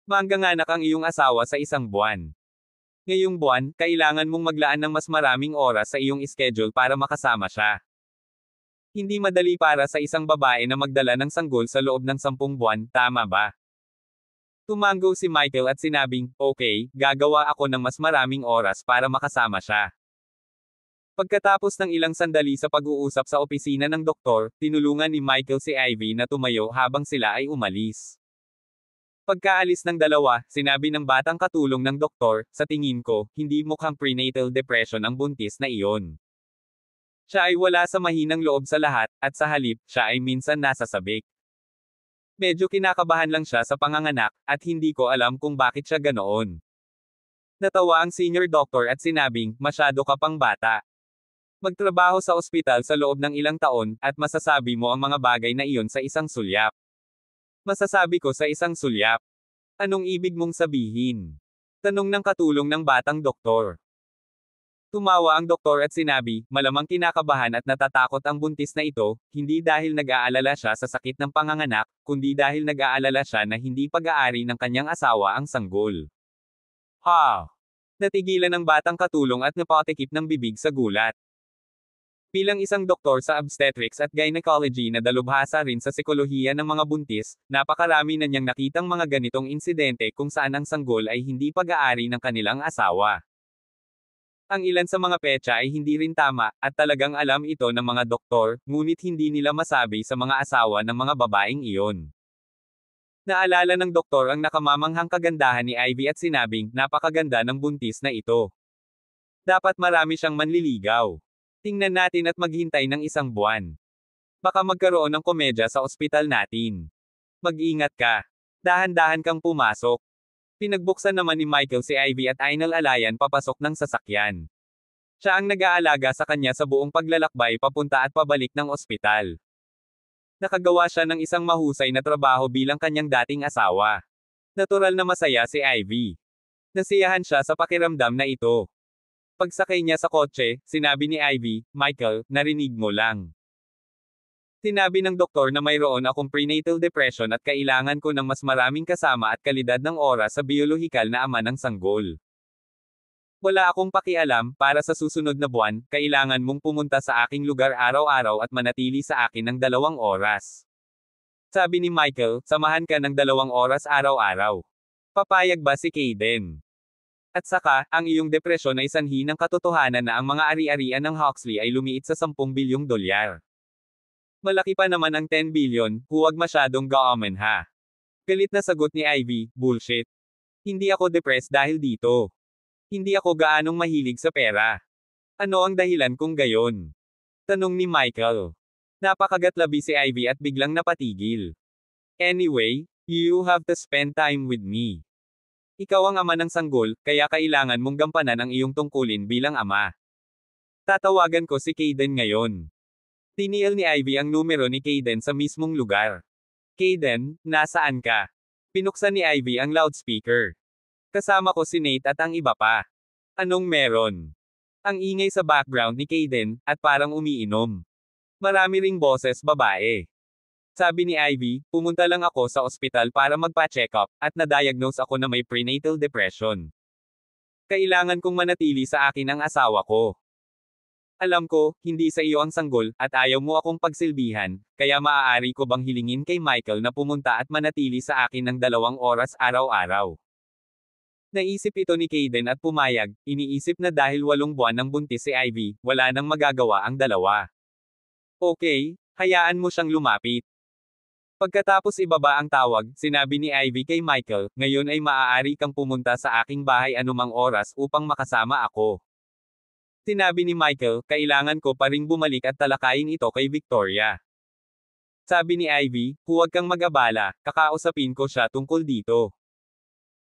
Mangganganak ang iyong asawa sa isang buwan. Ngayong buwan, kailangan mong maglaan ng mas maraming oras sa iyong schedule para makasama siya. Hindi madali para sa isang babae na magdala ng sanggol sa loob ng 10 buwan, tama ba? Tumango si Michael at sinabing, okay, gagawa ako ng mas maraming oras para makasama siya. Pagkatapos ng ilang sandali sa pag-uusap sa opisina ng doktor, tinulungan ni Michael si Ivy na tumayo habang sila ay umalis. Pagkaalis ng dalawa, sinabi ng batang katulong ng doktor, sa tingin ko, hindi mukhang prenatal depression ang buntis na iyon. Siya ay wala sa mahinang loob sa lahat, at sa halip, siya ay minsan nasasabik. Medyo kinakabahan lang siya sa panganganak, at hindi ko alam kung bakit siya ganoon. Natawa ang senior doctor at sinabing, masyado ka pang bata. Magtrabaho sa ospital sa loob ng ilang taon, at masasabi mo ang mga bagay na iyon sa isang sulyap. Masasabi ko sa isang sulyap. Anong ibig mong sabihin? Tanong ng katulong ng batang doktor. Tumawa ang doktor at sinabi, malamang kinakabahan at natatakot ang buntis na ito, hindi dahil nag-aalala siya sa sakit ng panganganak, kundi dahil nag-aalala siya na hindi pag-aari ng kanyang asawa ang sanggol. Ha! Natigilan ng batang katulong at napatikip ng bibig sa gulat. Bilang isang doktor sa obstetrics at gynecology na dalubhasa rin sa psikolohiya ng mga buntis, napakarami na niyang nakitang mga ganitong insidente kung saan ang sanggol ay hindi pag-aari ng kanilang asawa. Ang ilan sa mga petsa ay hindi rin tama, at talagang alam ito ng mga doktor, ngunit hindi nila masabi sa mga asawa ng mga babaeng iyon. Naalala ng doktor ang nakamamanghang kagandahan ni Ivy at sinabing, napakaganda ng buntis na ito. Dapat marami siyang manliligaw. Tingnan natin at maghintay ng 1 buwan. Baka magkaroon ng komedya sa ospital natin. Mag-ingat ka. Dahan-dahan kang pumasok. Pinagbuksan naman ni Michael si Ivy at Ainal Alayan papasok ng sasakyan. Siya ang nag-aalaga sa kanya sa buong paglalakbay papunta at pabalik ng ospital. Nakagawa siya ng isang mahusay na trabaho bilang kanyang dating asawa. Natural na masaya si Ivy. Nasiyahan siya sa pakiramdam na ito. Pagsakay niya sa kotse, sinabi ni Ivy, Michael, narinig mo lang. Sinabi ng doktor na mayroon akong prenatal depression at kailangan ko ng mas maraming kasama at kalidad ng oras sa biolohikal na ama ng sanggol. Wala akong pakialam, para sa susunod na buwan, kailangan mong pumunta sa aking lugar araw-araw at manatili sa akin ng 2 oras. Sabi ni Michael, samahan ka ng 2 oras araw-araw. Papayag ba si Caden? At saka, ang iyong depresyon ay sanhi ng katotohanan na ang mga ari-arian ng Huxley ay lumiit sa 10 bilyong dolyar. Malaki pa naman ang 10 billion, huwag masyadong gaaman ha. Galit na sagot ni Ivy, bullshit. Hindi ako depressed dahil dito. Hindi ako gaanong mahilig sa pera. Ano ang dahilan kung gayon? Tanong ni Michael. Napakagatlabi si Ivy at biglang napatigil. Anyway, you have to spend time with me. Ikaw ang ama ng sanggol, kaya kailangan mong gampanan ang iyong tungkulin bilang ama. Tatawagan ko si Kaden ngayon. Tiniil ni Ivy ang numero ni Kaden sa mismong lugar. Kaden, nasaan ka? Pinuksan ni Ivy ang loudspeaker. Kasama ko si Nate at ang iba pa. Anong meron? Ang ingay sa background ni Kaden, at parang umiinom. Marami ring boses babae. Sabi ni Ivy, pumunta lang ako sa ospital para magpa-check up, at na-diagnose ako na may prenatal depression. Kailangan kong manatili sa akin ang asawa ko. Alam ko, hindi sa iyo ang sanggol, at ayaw mo akong pagsilbihan, kaya maaari ko bang hilingin kay Michael na pumunta at manatili sa akin ng 2 oras araw-araw. Naisip ito ni Kaden at pumayag, iniisip na dahil 8 buwan ng buntis si Ivy, wala nang magagawa ang dalawa. Okay, hayaan mo siyang lumapit. Pagkatapos ibaba ang tawag, sinabi ni Ivy kay Michael, ngayon ay maaari kang pumunta sa aking bahay anumang oras upang makasama ako. Sinabi ni Michael, kailangan ko pa ring bumalik at talakayin ito kay Victoria. Sabi ni Ivy, huwag kang mag-abala, kakausapin ko siya tungkol dito.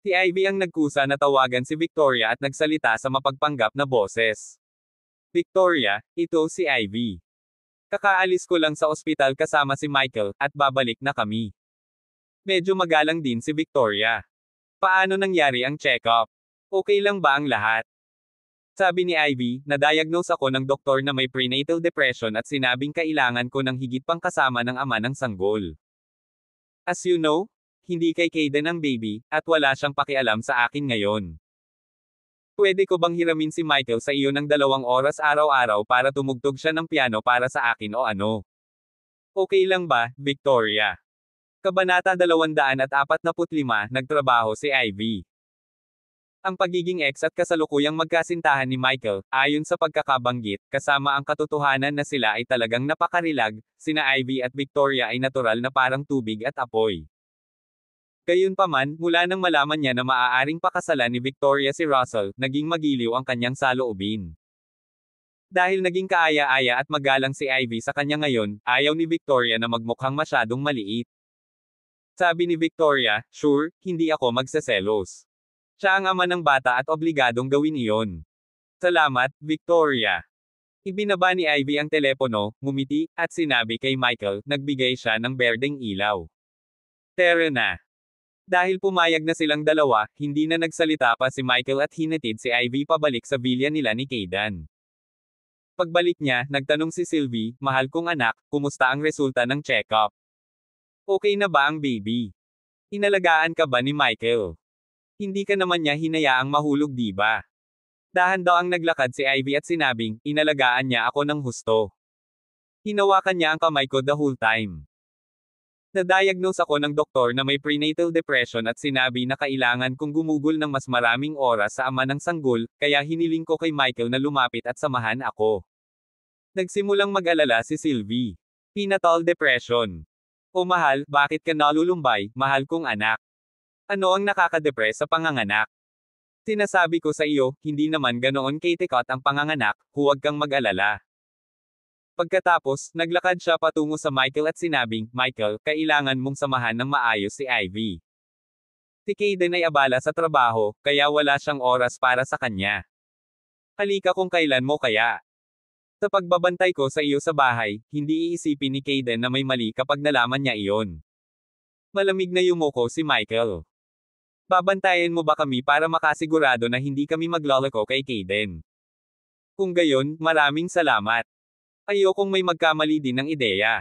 Si Ivy ang nagkusa na tawagan si Victoria at nagsalita sa mapagpanggap na boses. Victoria, ito si Ivy. Kakaalis ko lang sa ospital kasama si Michael, at babalik na kami. Medyo magalang din si Victoria. Paano nangyari ang check-up? Okay lang ba ang lahat? Sabi ni Ivy, na-diagnose ako ng doktor na may prenatal depression at sinabing kailangan ko ng higit pang kasama ng ama ng sanggol. As you know, hindi kay Kaden ang baby, at wala siyang pakialam sa akin ngayon. Pwede ko bang hiramin si Michael sa iyo ng 2 oras araw-araw para tumugtog siya ng piano para sa akin o ano? Okay lang ba, Victoria? Kabanata 245, nagtrabaho si Ivy. Ang pagiging ex at kasalukuyang magkasintahan ni Michael, ayon sa pagkakabanggit, kasama ang katotohanan na sila ay talagang napakarilag, sina Ivy at Victoria ay natural na parang tubig at apoy. Gayunpaman, mula nang malaman niya na maaaring pakasalan ni Victoria si Russell, naging magiliw ang kanyang saloobin. Dahil naging kaaya-aya at magalang si Ivy sa kanya ngayon, ayaw ni Victoria na magmukhang masyadong maliit. Sabi ni Victoria, sure, hindi ako magseselos. Siya ang ama ng bata at obligadong gawin iyon. Salamat, Victoria. Ibinaba ni Ivy ang telepono, ngumiti, at sinabi kay Michael, nagbigay siya ng berdeng ilaw. Tara na. Dahil pumayag na silang dalawa, hindi na nagsalita pa si Michael at hinatid si Ivy pabalik sa villa nila ni Kaden. Pagbalik niya, nagtanong si Sylvie, mahal kong anak, kumusta ang resulta ng check-up? Okay na ba ang baby? Inalagaan ka ba ni Michael? Hindi ka naman niya hinayaang mahulog di ba? Dahan daw ang naglakad si Ivy at sinabing, inalagaan niya ako ng husto. Hinawakan niya ang kamay ko the whole time. Na-diagnose ako ng doktor na may prenatal depression at sinabi na kailangan kong gumugol ng mas maraming oras sa ama ng sanggol, kaya hiniling ko kay Michael na lumapit at samahan ako. Nagsimulang mag-alala si Sylvie. Prenatal depression. O mahal, bakit ka nalulumbay, mahal kong anak? Ano ang nakakadepress sa panganganak? Sinasabi ko sa iyo, hindi naman ganoon katikot ang panganganak, huwag kang mag-alala. Pagkatapos, naglakad siya patungo sa Michael at sinabing, Michael, kailangan mong samahan ng maayos si Ivy. Si Kaden ay abala sa trabaho, kaya wala siyang oras para sa kanya. Halika kung kailan mo kaya. Sa pagbabantay ko sa iyo sa bahay, hindi iisipin ni Kaden na may mali kapag nalaman niya iyon. Malamig na yumuko si Michael. Babantayan mo ba kami para makasigurado na hindi kami magloloko kay Kaden? Kung gayon, maraming salamat. Ayokong may magkamali din ng ideya.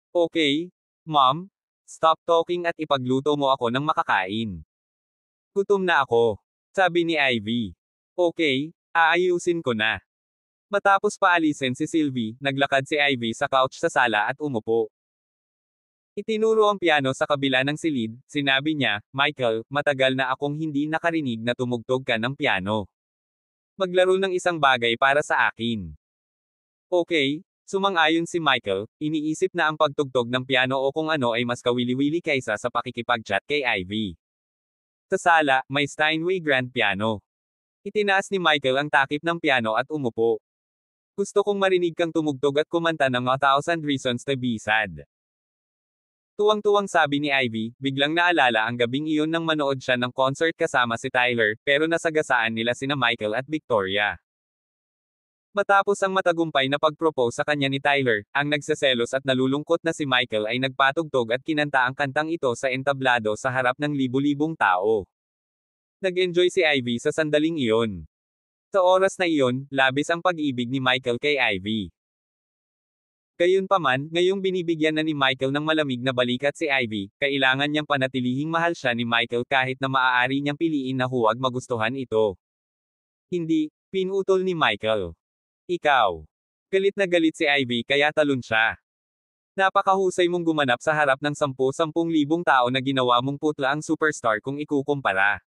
Okay, Mom, stop talking at ipagluto mo ako ng makakain. Gutom na ako, sabi ni Ivy. Okay, aayusin ko na. Matapos paalisin si Sylvie, naglakad si Ivy sa couch sa sala at umupo. Itinuro ang piano sa kabila ng silid, sinabi niya, Michael, matagal na akong hindi nakarinig na tumugtog ka ng piano. Maglaro ng isang bagay para sa akin. Okay, sumang-ayon si Michael, iniisip na ang pagtugtog ng piano o kung ano ay mas kawili-wili kaysa sa pakikipag-chat kay Ivy. Sa sala, may Steinway grand piano. Itinaas ni Michael ang takip ng piano at umupo. Gusto kong marinig kang tumugtog at kumanta ng 1,000 Reasons to Be Sad. Tuwang-tuwang sabi ni Ivy, biglang naalala ang gabing iyon nang manood siya ng concert kasama si Tyler, pero nasagasaan nila sina Michael at Victoria. Matapos ang matagumpay na pag-propose sa kanya ni Tyler, ang nagseselos at nalulungkot na si Michael ay nagpatugtog at kinanta ang kantang ito sa entablado sa harap ng libu-libong tao. Nag-enjoy si Ivy sa sandaling iyon. Sa oras na iyon, labis ang pag-ibig ni Michael kay Ivy. Gayunpaman, ngayong binibigyan na ni Michael ng malamig na balikat si Ivy, kailangan niyang panatilihing mahal siya ni Michael kahit na maaari niyang piliin na huwag magustuhan ito. Hindi, pinutol ni Michael. Ikaw. Galit na galit si Ivy kaya talon siya. Napakahusay mong gumanap sa harap ng 10,000 tao na ginawa mong putla ang superstar kung ikukumpara.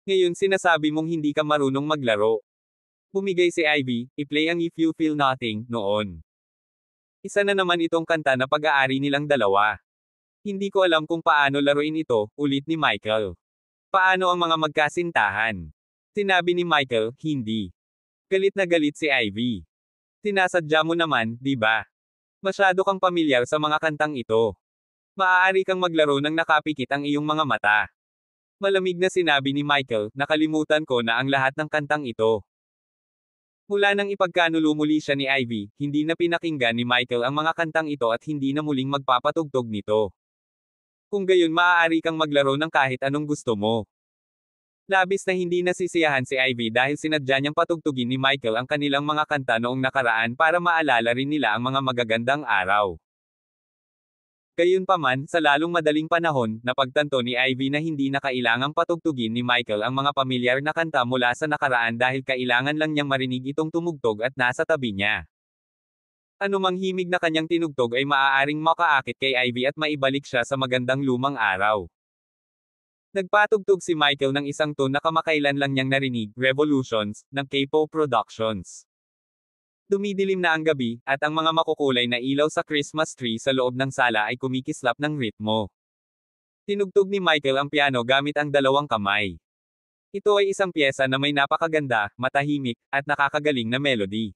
Ngayon sinasabi mong hindi ka marunong maglaro. Bumigay si Ivy, i-play ang If You Feel Nothing, noon. Isa na naman itong kanta na pag-aari nilang dalawa. Hindi ko alam kung paano laruin ito, ulit ni Michael. Paano ang mga magkasintahan? Sinabi ni Michael, hindi. Galit na galit si Ivy. Sinasadya mo naman, di ba? Masyado kang pamilyar sa mga kantang ito. Maaari kang maglaro ng nakapikit ang iyong mga mata. Malamig na sinabi ni Michael, nakalimutan ko na ang lahat ng kantang ito. Mula nang ipagkanulumuli siya ni Ivy, hindi na pinakinggan ni Michael ang mga kantang ito at hindi na muling magpapatugtog nito. Kung gayon maaari kang maglaro ng kahit anong gusto mo. Labis na hindi nasisiyahan si Ivy dahil sinadya niyang patugtugin ni Michael ang kanilang mga kanta noong nakaraan para maalala rin nila ang mga magagandang araw. Gayunpaman, sa lalong madaling panahon, napagtanto ni Ivy na hindi na kailangang patugtugin ni Michael ang mga pamilyar na kanta mula sa nakaraan dahil kailangan lang niyang marinig itong tumugtog at nasa tabi niya. Anumang himig na kanyang tinugtog ay maaaring makaakit kay Ivy at maibalik siya sa magandang lumang araw. Nagpatugtog si Michael ng isang tune na kamakailan lang niyang narinig, Revolutions, ng K-pop Productions. Dumidilim na ang gabi, at ang mga makukulay na ilaw sa Christmas tree sa loob ng sala ay kumikislap ng ritmo. Tinugtog ni Michael ang piano gamit ang dalawang kamay. Ito ay isang pyesa na may napakaganda, matahimik, at nakakagaling na melody.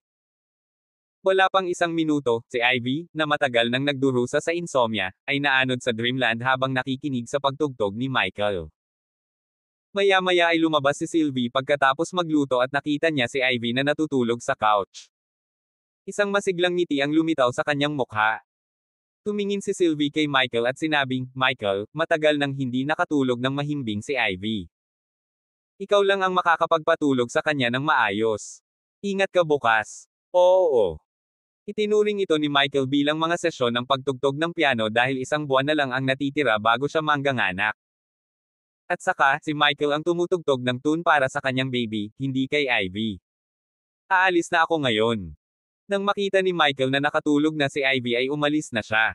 Wala pang isang minuto, si Ivy, na matagal nang nagdurusa sa insomnia, ay naanod sa dreamland habang nakikinig sa pagtugtog ni Michael. Maya-maya ay lumabas si Sylvie pagkatapos magluto at nakita niya si Ivy na natutulog sa couch. Isang masiglang ngiti ang lumitaw sa kanyang mukha. Tumingin si Sylvie kay Michael at sinabing, Michael, matagal nang hindi nakatulog ng mahimbing si Ivy. Ikaw lang ang makakapagpatulog sa kanya ng maayos. Ingat ka bukas. Oo. Itinuring ito ni Michael bilang mga sesyon ng pagtugtog ng piano dahil isang buwan na lang ang natitira bago siya mangganganak. At saka, si Michael ang tumutugtog ng tune para sa kanyang baby, hindi kay Ivy. Aalis na ako ngayon. Nang makita ni Michael na nakatulog na si Ivy ay umalis na siya.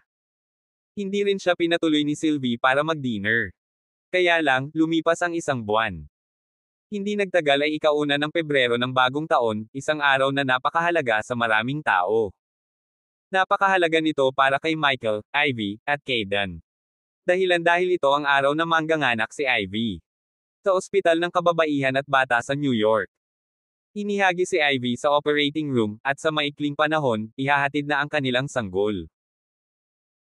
Hindi rin siya pinatuloy ni Sylvie para mag-dinner. Kaya lang, lumipas ang isang buwan. Hindi nagtagal ay ikauna ng Pebrero ng bagong taon, isang araw na napakahalaga sa maraming tao. Napakahalaga nito para kay Michael, Ivy, at Caden. Dahil ito ang araw na mangganganak si Ivy. Sa ospital ng kababaihan at bata sa New York. Inihagi si Ivy sa operating room, at sa maikling panahon, ihahatid na ang kanilang sanggol.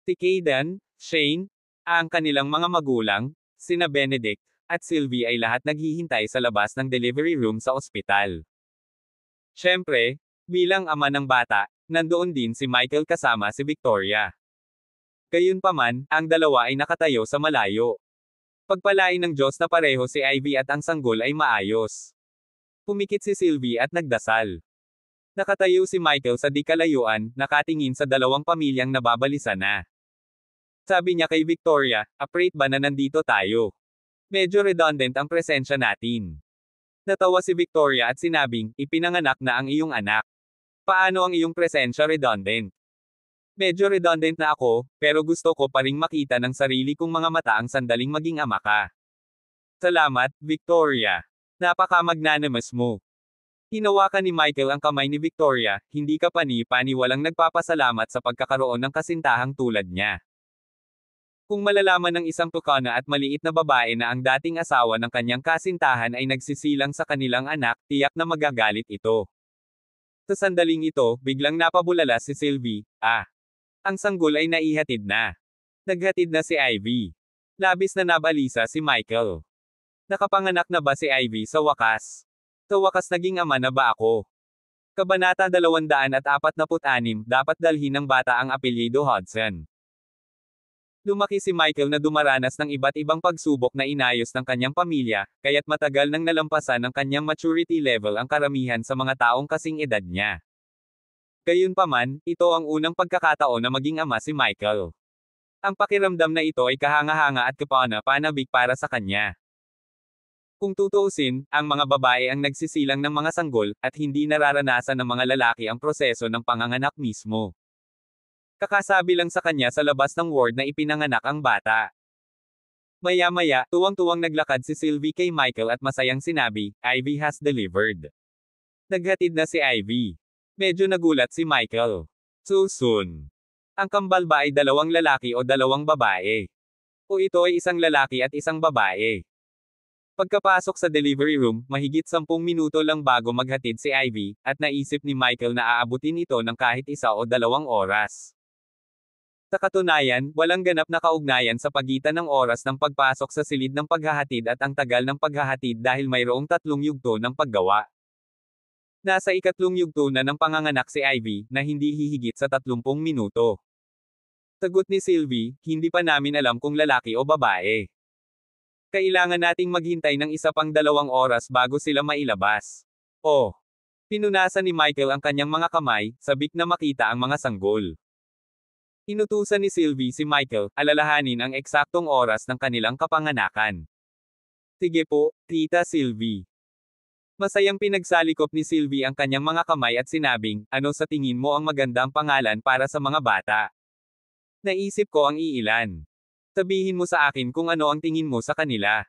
Si Caden, Shane, ang kanilang mga magulang, sina Benedict, at Sylvie ay lahat naghihintay sa labas ng delivery room sa ospital. Siyempre, bilang ama ng bata, nandoon din si Michael kasama si Victoria. Gayunpaman, ang dalawa ay nakatayo sa malayo. Pagpalain ng Diyos na pareho si Ivy at ang sanggol ay maayos. Pumikit si Sylvie at nagdasal. Nakatayo si Michael sa di kalayuan, nakatingin sa dalawang pamilyang nababalisa na. Sabi niya kay Victoria, "Afraid ba na nandito tayo? Medyo redundant ang presensya natin." Natawa si Victoria at sinabing, "Ipinanganak na ang iyong anak. Paano ang iyong presensya redundant?" Medyo redundant na ako, pero gusto ko pa ring makita ng sarili kong mga mata ang sandaling maging ama ka. Salamat, Victoria. Napaka-magnanimous mo. Hinawakan ni Michael ang kamay ni Victoria, hindi ka pani-pani walang nagpapasalamat sa pagkakaroon ng kasintahang tulad niya. Kung malalaman ng isang tukana at maliit na babae na ang dating asawa ng kanyang kasintahan ay nagsisilang sa kanilang anak, tiyak na magagalit ito. Sa sandaling ito, biglang napabulala si Sylvie, ang sanggol ay naihatid na. Naghatid na si Ivy. Labis na nabalisa si Michael. Nakapanganak na ba si Ivy sa wakas? Sa wakas naging ama na ba ako? Kabanata 246, dapat dalhin ng bata ang apelyido Hudson. Lumaki si Michael na dumaranas ng iba't ibang pagsubok na inayos ng kanyang pamilya, kaya't matagal nang nalampasan ng kanyang maturity level ang karamihan sa mga taong kasing edad niya. Gayunpaman, ito ang unang pagkakataon na maging ama si Michael. Ang pakiramdam na ito ay kahanga-hanga at kapana-panabik para sa kanya. Kung tutuusin, ang mga babae ang nagsisilang ng mga sanggol, at hindi nararanasan ng mga lalaki ang proseso ng panganganak mismo. Kakasabi lang sa kanya sa labas ng ward na ipinanganak ang bata. Maya-maya, tuwang-tuwang naglakad si Sylvie kay Michael at masayang sinabi, "Ivy has delivered." Naghatid na si Ivy. Medyo nagulat si Michael. So soon. Ang kambal ba ay dalawang lalaki o dalawang babae? O ito ay isang lalaki at isang babae? Pagkapasok sa delivery room, mahigit 10 minuto lang bago maghatid si Ivy, at naisip ni Michael na aabutin ito ng kahit 1 o 2 oras. Sa katunayan, walang ganap na kaugnayan sa pagitan ng oras ng pagpasok sa silid ng paghahatid at ang tagal ng paghahatid dahil mayroong 3 yugto ng paggawa. Nasa 3 yugto na ng panganganak si Ivy, na hindi hihigit sa 30 minuto. Sagot ni Sylvie, "Hindi pa namin alam kung lalaki o babae. Kailangan nating maghintay ng 1 pang 2 oras bago sila mailabas." Oh! Pinunasan ni Michael ang kanyang mga kamay, sabik na makita ang mga sanggol. Inutusan ni Sylvie si Michael, alalahanin ang eksaktong oras ng kanilang kapanganakan. "Sige po, Tita Sylvie." Masayang pinagsalikop ni Sylvie ang kanyang mga kamay at sinabing, "Ano sa tingin mo ang magandang pangalan para sa mga bata?" "Naisip ko ang iilan. Sabihin mo sa akin kung ano ang tingin mo sa kanila."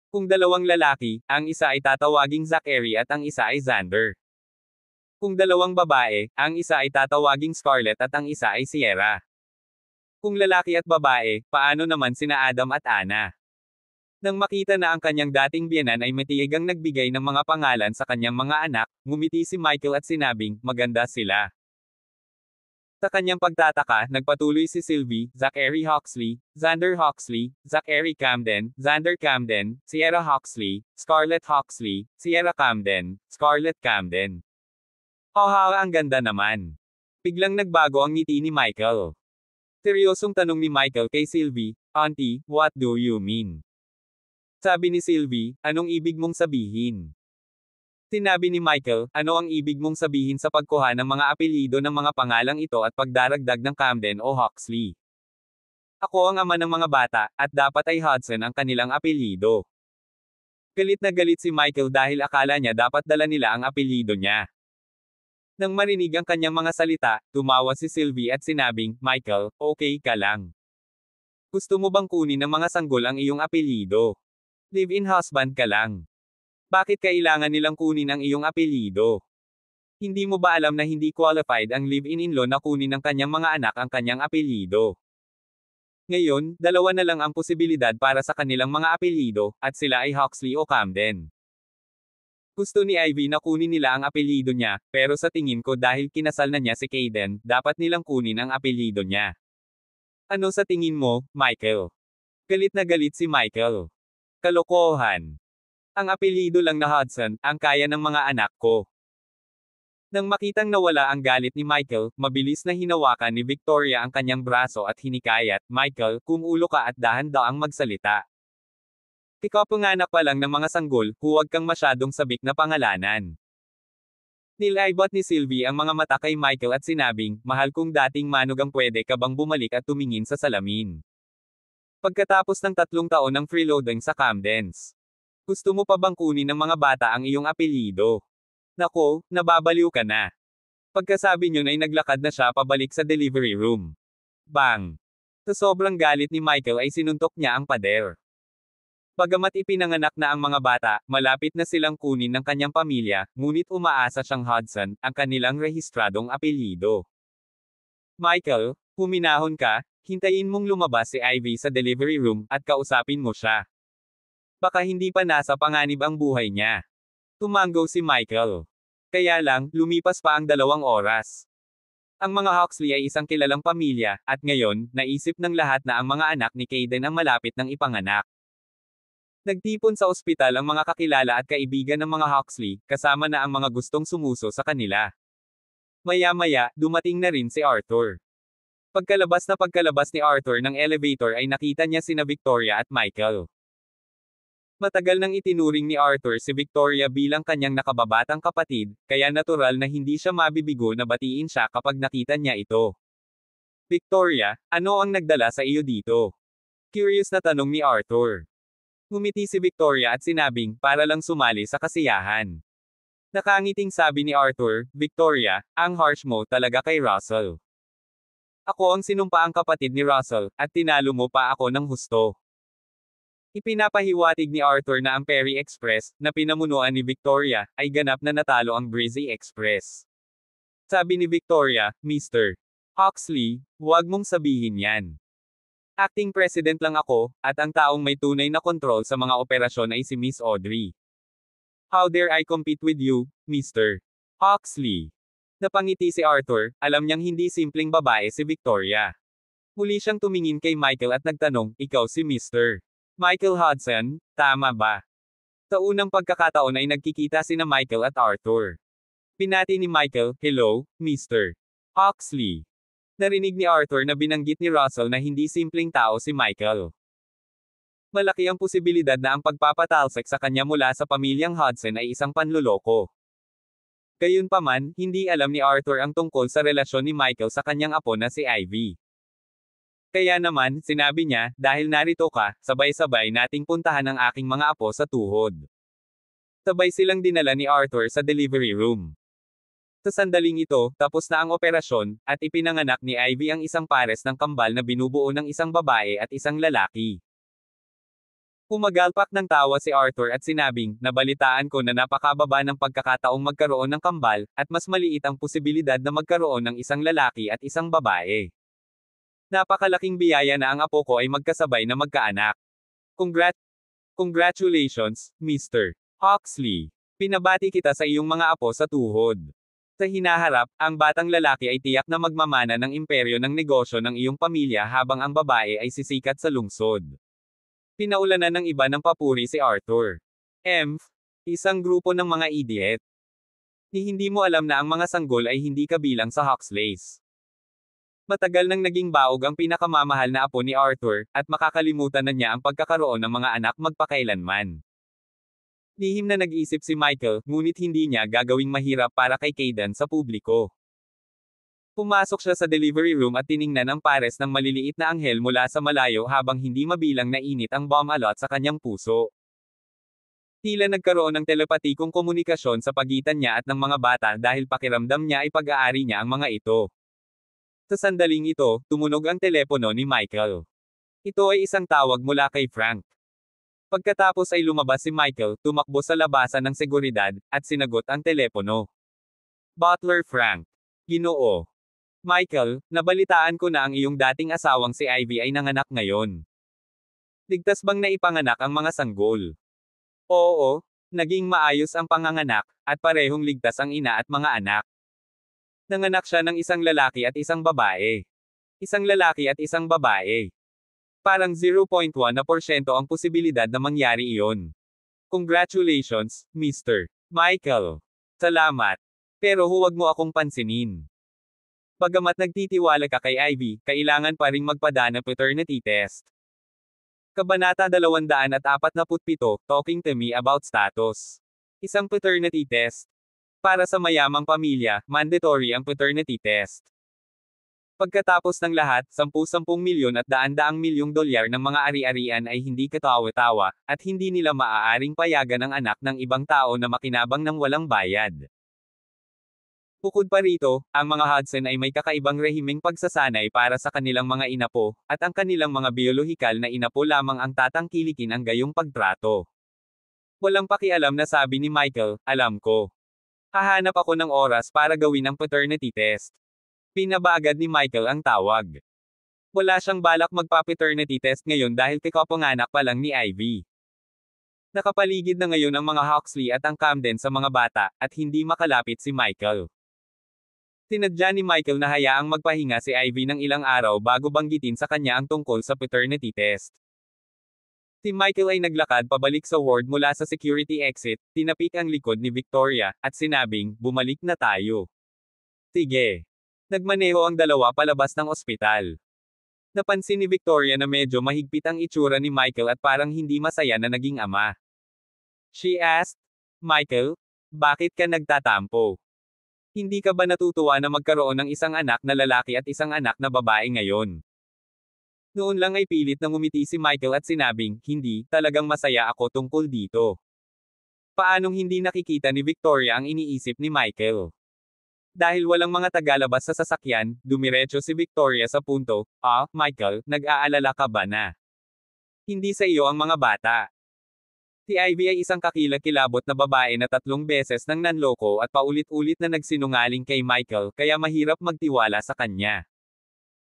Kung 2 lalaki, ang isa ay tatawaging Zachary at ang isa ay Xander. Kung 2 babae, ang isa ay tatawaging Scarlett at ang isa ay Sierra. Kung lalaki at babae, paano naman sina Adam at Anna? Nang makita na ang kanyang dating biyenan ay matiyagang nagbigay ng mga pangalan sa kanyang mga anak, ngumiti si Michael at sinabing, "Maganda sila." Sa kanyang pagtataka, nagpatuloy si Sylvie, Zachary Hawksley, Xander Hawksley, Zachary Camden, Xander Camden, Sierra Hawksley, Scarlett Hawksley, Sierra Camden, Scarlett Camden. Haha, ang ganda naman. Biglang nagbago ang ngiti ni Michael. Seryosong tanong ni Michael kay Sylvie, "Auntie, what do you mean?" Sabi ni Sylvie, "Anong ibig mong sabihin?" Sinabi ni Michael, "Ano ang ibig mong sabihin sa pagkuha ng mga apelyido ng mga pangalang ito at pagdaragdag ng Camden o Hawksley? Ako ang ama ng mga bata, at dapat ay Hudson ang kanilang apelyido." Galit na galit si Michael dahil akala niya dapat dala nila ang apelyido niya. Nang marinig ang kanyang mga salita, tumawa si Sylvie at sinabing, "Michael, okay ka lang. Gusto mo bang kunin ng mga sanggol ang iyong apelyido? Live-in husband ka lang. Bakit kailangan nilang kunin ang iyong apelyido? Hindi mo ba alam na hindi qualified ang live-in in-law na kunin ng kanyang mga anak ang kanyang apelyido? Ngayon, 2 na lang ang posibilidad para sa kanilang mga apelyido, at sila ay Hawksley o Camden." Gusto ni Ivy na kunin nila ang apelyido niya, pero sa tingin ko dahil kinasal na niya si Caden, dapat nilang kunin ang apelyido niya. Ano sa tingin mo, Michael? Galit na galit si Michael. Kalokohan. Ang apelyido lang na Hudson, ang kaya ng mga anak ko. Nang makitang nawala ang galit ni Michael, mabilis na hinawakan ni Victoria ang kanyang braso at hinikayat, "Michael, kumulo ka at dahan-daang magsalita. Ikaw panganak pa lang ng mga sanggol, huwag kang masyadong sabik na pangalanan." Nilaybot ni Sylvie ang mga mata kay Michael at sinabing, "Mahal kong dating manugang, pwede ka bang bumalik at tumingin sa salamin? Pagkatapos ng 3 taon ng freeloading sa Camdens, gusto mo pa bang kunin ng mga bata ang iyong apelyido? Nako, nababaliw ka na." Pagkasabi niyo ay naglakad na siya pabalik sa delivery room. Bang! Sa sobrang galit ni Michael ay sinuntok niya ang pader. Bagamat ipinanganak na ang mga bata, malapit na silang kunin ng kanyang pamilya, ngunit umaasa siyang Hudson, ang kanilang rehistradong apelyido. "Michael, huminahon ka, hintayin mong lumabas si Ivy sa delivery room, at kausapin mo siya. Baka hindi pa nasa panganib ang buhay niya." Tumanggo si Michael. Kaya lang, lumipas pa ang 2 oras. Ang mga Hawksley ay isang kilalang pamilya, at ngayon, naisip ng lahat na ang mga anak ni Caden ang malapit ng ipanganak. Nagtipon sa ospital ang mga kakilala at kaibigan ng mga Hawksley, kasama na ang mga gustong sumuso sa kanila. Maya-maya, dumating na rin si Arthur. Pagkalabas ni Arthur ng elevator ay nakita niya sina Victoria at Michael. Matagal nang itinuring ni Arthur si Victoria bilang kanyang nakababatang kapatid, kaya natural na hindi siya mabibigo na batiin siya kapag nakita niya ito. Victoria, ano ang nagdala sa iyo dito? Curious na tanong ni Arthur. Ngumiti si Victoria at sinabing, para lang sumali sa kasiyahan. Nakangiting sabi ni Arthur, Victoria, ang harsh mo talaga kay Russell. Ako ang sinumpaang kapatid ni Russell, at tinalo mo pa ako ng husto. Ipinapahiwatig ni Arthur na ang Perry Express, na pinamunuan ni Victoria, ay ganap na natalo ang Breezy Express. Sabi ni Victoria, Mr. Huxley, huwag mong sabihin yan. Acting president lang ako, at ang taong may tunay na kontrol sa mga operasyon ay si Miss Audrey. How dare I compete with you, Mr. Huxley? Napangiti si Arthur, alam niyang hindi simpleng babae si Victoria. Muli siyang tumingin kay Michael at nagtanong, ikaw si Mr. Michael Hudson, tama ba? Sa unang pagkakataon ay nagkikita sina Michael at Arthur. Pinati ni Michael, hello, Mr. Huxley. Narinig ni Arthur na binanggit ni Russell na hindi simpleng tao si Michael. Malaki ang posibilidad na ang pagpapatalsik sa kanya mula sa pamilyang Hudson ay isang panluloko. Gayunpaman, hindi alam ni Arthur ang tungkol sa relasyon ni Michael sa kanyang apo na si Ivy. Kaya naman, sinabi niya, dahil narito ka, sabay-sabay nating puntahan ang aking mga apo sa tuhod. Sabay silang dinala ni Arthur sa delivery room. Sa sandaling ito, tapos na ang operasyon, at ipinanganak ni Ivy ang isang pares ng kambal na binubuo ng isang babae at isang lalaki. Pumagalpak ng tawa si Arthur at sinabing, nabalitaan ko na napakababa ng pagkakataong magkaroon ng kambal, at mas maliit ang posibilidad na magkaroon ng isang lalaki at isang babae. Napakalaking biyaya na ang apo ko ay magkasabay na magkaanak. Congratulations, Mr. Huxley. Pinabati kita sa iyong mga apo sa tuhod. Sa hinaharap, ang batang lalaki ay tiyak na magmamana ng imperyo ng negosyo ng iyong pamilya habang ang babae ay sisikat sa lungsod. Pinaulanan ng iba ng papuri si Arthur. Isang grupo ng mga idiot. Hindi mo alam na ang mga sanggol ay hindi kabilang sa Huxleys. Matagal nang naging baog ang pinakamamahal na apo ni Arthur, at makakalimutan na niya ang pagkakaroon ng mga anak magpakailanman. Lihim na nag-isip si Michael, ngunit hindi niya gagawing mahirap para kay Caden sa publiko. Pumasok siya sa delivery room at tiningnan ang pares ng maliliit na anghel mula sa malayo habang hindi mabilang na init ang bomb alot sa kanyang puso. Tila nagkaroon ng telepatikong komunikasyon sa pagitan niya at ng mga bata dahil pakiramdam niya ay pag-aari niya ang mga ito. Sa sandaling ito, tumunog ang telepono ni Michael. Ito ay isang tawag mula kay Frank. Pagkatapos ay lumabas si Michael, tumakbo sa labasan ng seguridad, at sinagot ang telepono. Butler Frank. Ginoo. Michael, nabalitaan ko na ang iyong dating asawang si Ivy ay nanganak ngayon. Ligtas bang naipanganak ang mga sanggol? Oo, naging maayos ang panganganak, at parehong ligtas ang ina at mga anak. Nanganak siya ng isang lalaki at isang babae. Isang lalaki at isang babae. Parang 0.1% ang posibilidad na mangyari iyon. Congratulations, Mr. Michael. Salamat. Pero huwag mo akong pansinin. Bagamat nagtitiwala ka kay Ivy, kailangan pa ring magpadana paternity test. Kabanata 247, Talking to me about status. Isang paternity test. Para sa mayamang pamilya, mandatory ang paternity test. Pagkatapos ng lahat, 10-10 milyon at daan-daang milyong dolyar ng mga ari-arian ay hindi katawa-tawa, at hindi nila maaaring payagan ang anak ng ibang tao na makinabang ng walang bayad. Bukod pa rito, ang mga Hudson ay may kakaibang rehimeng pagsasanay para sa kanilang mga inapo, at ang kanilang mga biolohikal na inapo lamang ang tatangkilikin ang gayong pagtrato. Walang pakialam na sabi ni Michael, alam ko. Hahanap ako ng oras para gawin ang paternity test. Pinaba agad ni Michael ang tawag. Wala siyang balak magpa-paternity test ngayon dahil kakapanganak pa lang ni Ivy. Nakapaligid na ngayon ang mga Huxley at ang Camden sa mga bata, at hindi makalapit si Michael. Tinadya ni Michael na hayaang magpahinga si Ivy ng ilang araw bago banggitin sa kanya ang tungkol sa paternity test. Si Michael ay naglakad pabalik sa ward mula sa security exit, tinapik ang likod ni Victoria, at sinabing, bumalik na tayo. Sige. Nagmaneho ang dalawa palabas ng ospital. Napansin ni Victoria na medyo mahigpit ang itsura ni Michael at parang hindi masaya na naging ama. She asked, Michael, bakit ka nagtatampo? Hindi ka ba natutuwa na magkaroon ng isang anak na lalaki at isang anak na babae ngayon? Noon lang ay pilit na ngumiti si Michael at sinabing, hindi, talagang masaya ako tungkol dito. Paanong hindi nakikita ni Victoria ang iniisip ni Michael? Dahil walang mga tagalabas sa sasakyan, dumiretso si Victoria sa punto, Michael, nag-aalala ka ba na? Hindi sa iyo ang mga bata. Si Ivy ay isang kakilakilabot na babae na 3 beses nang nanloko at paulit-ulit na nagsinungaling kay Michael kaya mahirap magtiwala sa kanya.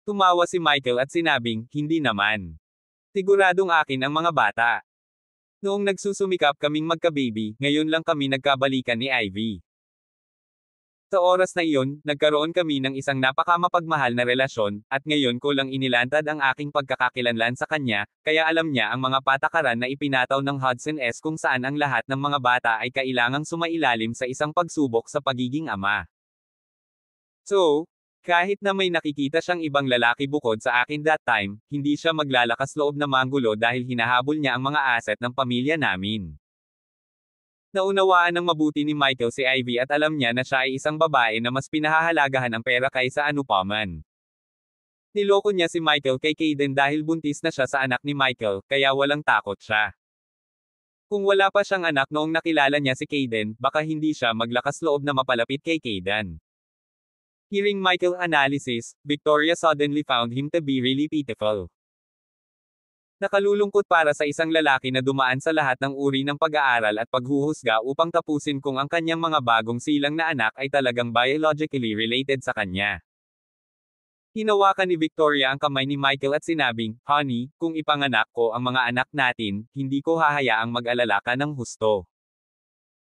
Tumawa si Michael at sinabing, hindi naman. Siguradong akin ang mga bata. Noong nagsusumikap kaming magka-baby, ngayon lang kami nagkabalikan ni Ivy. Sa oras na iyon, nagkaroon kami ng isang napakamapagmahal na relasyon, at ngayon ko lang inilantad ang aking pagkakakilanlan sa kanya, kaya alam niya ang mga patakaran na ipinataw ng Hudson S kung saan ang lahat ng mga bata ay kailangang sumailalim sa isang pagsubok sa pagiging ama. So, kahit na may nakikita siyang ibang lalaki bukod sa akin that time, hindi siya maglalakas loob na manggulo dahil hinahabol niya ang mga asset ng pamilya namin. Naunawaan ng mabuti ni Michael si Ivy at alam niya na siya ay isang babae na mas pinahahalagahan ang pera kaysa anupaman. Niloko niya si Michael kay Kayden dahil buntis na siya sa anak ni Michael, kaya walang takot siya. Kung wala pa siyang anak noong nakilala niya si Kayden, baka hindi siya maglakas loob na mapalapit kay Kayden. Hearing Michael's analysis, Victoria suddenly found him to be really pitiful. Nakalulungkot para sa isang lalaki na dumaan sa lahat ng uri ng pag-aaral at paghuhusga upang tapusin kung ang kanyang mga bagong silang na anak ay talagang biologically related sa kanya. Hinawakan ni Victoria ang kamay ni Michael at sinabing, Honey, kung ipanganak ko ang mga anak natin, hindi ko hahayaang mag-alala ka ng husto.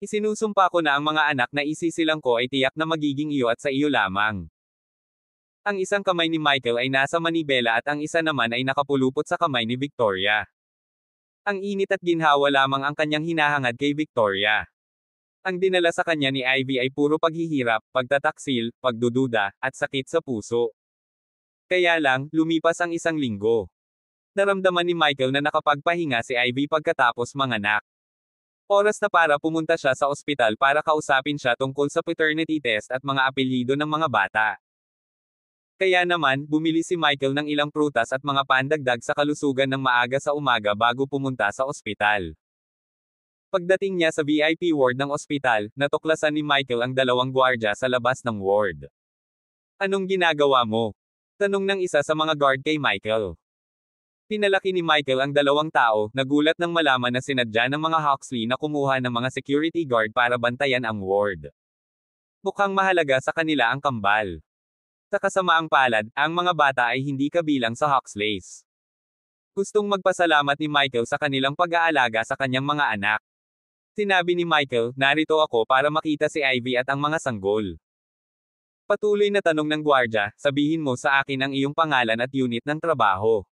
Isinusumpa ko na ang mga anak na isisilang ko ay tiyak na magiging iyo at sa iyo lamang. Ang isang kamay ni Michael ay nasa manibela at ang isa naman ay nakapulupot sa kamay ni Victoria. Ang init at ginhawa lamang ang kanyang hinahangad kay Victoria. Ang dinala sa kanya ni Ivy ay puro paghihirap, pagtataksil, pagdududa, at sakit sa puso. Kaya lang, lumipas ang 1 linggo. Naramdaman ni Michael na nakapagpahinga si Ivy pagkatapos manganak. Oras na para pumunta siya sa ospital para kausapin siya tungkol sa paternity test at mga apelyido ng mga bata. Kaya naman, bumili si Michael ng ilang prutas at mga pandagdag sa kalusugan ng maaga sa umaga bago pumunta sa ospital. Pagdating niya sa VIP ward ng ospital, natuklasan ni Michael ang 2 gwardiya sa labas ng ward. Anong ginagawa mo? Tanong ng isa sa mga guard kay Michael. Pinalaki ni Michael ang 2 tao, nagulat nang malaman na sinadya ng mga Huxley na kumuha ng mga security guard para bantayan ang ward. Mukhang mahalaga sa kanila ang kambal. Sa kasamaang palad, ang mga bata ay hindi kabilang sa Huxleys. Gustong magpasalamat ni Michael sa kanilang pag-aalaga sa kanyang mga anak. Sinabi ni Michael, narito ako para makita si Ivy at ang mga sanggol. Patuloy na tanong ng gwardya, sabihin mo sa akin ang iyong pangalan at unit ng trabaho.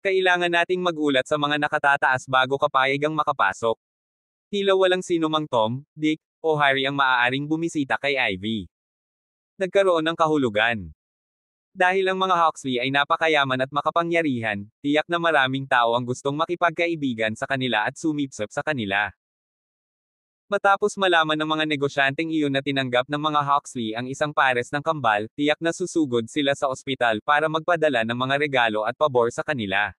Kailangan nating magulat sa mga nakatataas bago kapayagang makapasok. Tila walang sino mang Tom, Dick, o Harry ang maaaring bumisita kay Ivy. Nagkaroon ng kahulugan. Dahil ang mga Huxley ay napakayaman at makapangyarihan, tiyak na maraming tao ang gustong makipagkaibigan sa kanila at sumipsip sa kanila. Matapos malaman ng mga negosyanteng iyon na tinanggap ng mga Huxley ang isang pares ng kambal, tiyak na susugod sila sa ospital para magpadala ng mga regalo at pabor sa kanila.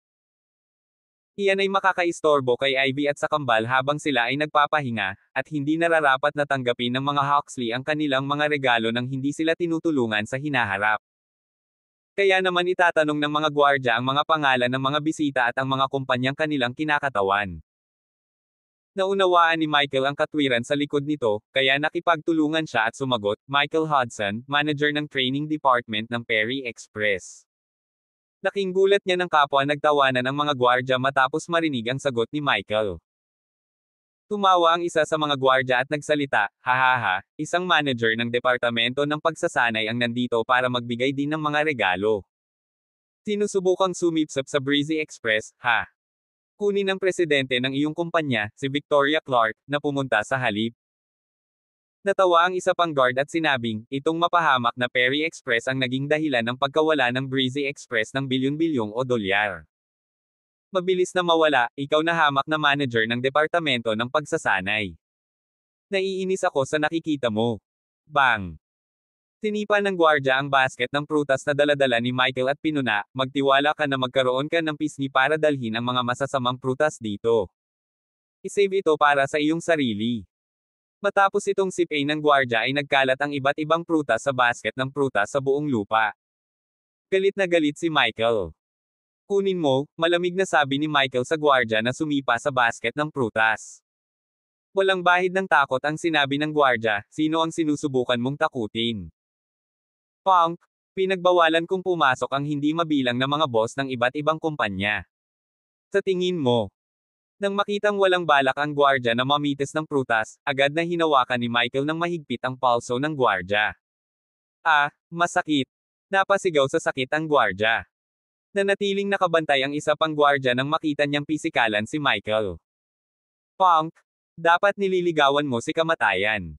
Iyan ay makakaistorbo kay Ivy at sa kambal habang sila ay nagpapahinga, at hindi nararapat na tanggapin ng mga Huxley ang kanilang mga regalo nang hindi sila tinutulungan sa hinaharap. Kaya naman itatanong ng mga gwardya ang mga pangalan ng mga bisita at ang mga kumpanyang kanilang kinakatawan. Naunawaan ni Michael ang katwiran sa likod nito, kaya nakipagtulungan siya at sumagot, Michael Hudson, manager ng training department ng Perry Express. Laking gulat niya ng kapwa nagtawanan ang mga gwardya matapos marinig ang sagot ni Michael. Tumawa ang isa sa mga gwardya at nagsalita, hahaha, isang manager ng departamento ng pagsasanay ang nandito para magbigay din ng mga regalo. Sinusubukang sumipsip sa Breezy Express, ha? Kunin ng presidente ng iyong kumpanya, si Victoria Clark, na pumunta sa halip. Natawa ang isa pang guard at sinabing, itong mapahamak na Perry Express ang naging dahilan ng pagkawala ng Breezy Express ng bilyon-bilyong o dolyar. Mabilis na mawala, ikaw na hamak na manager ng departamento ng pagsasanay. Naiinis ako sa nakikita mo. Bang! Tinipa ng gwardya ang basket ng prutas na daladala ni Michael at pinuna, magtiwala ka na magkaroon ka ng pisngi para dalhin ang mga masasamang prutas dito. I-save ito para sa iyong sarili. Matapos itong sipay ng gwardya ay nagkalat ang iba't ibang prutas sa basket ng prutas sa buong lupa. Galit na galit si Michael. Kunin mo, malamig na sabi ni Michael sa gwardya na sumipa sa basket ng prutas. Walang bahid ng takot ang sinabi ng gwardya, sino ang sinusubukan mong takutin? Punk, pinagbawalan kong pumasok ang hindi mabilang na mga boss ng iba't ibang kumpanya. Sa tingin mo, nang makitang walang balak ang gwardya na mamitis ng prutas, agad na hinawakan ni Michael ng mahigpit ang palso ng gwardya. Ah, masakit. Napasigaw sa sakit ang gwardya. Nanatiling nakabantay ang isa pang gwardya nang makita niyang pisikalan si Michael. Punk, dapat nililigawan mo si kamatayan.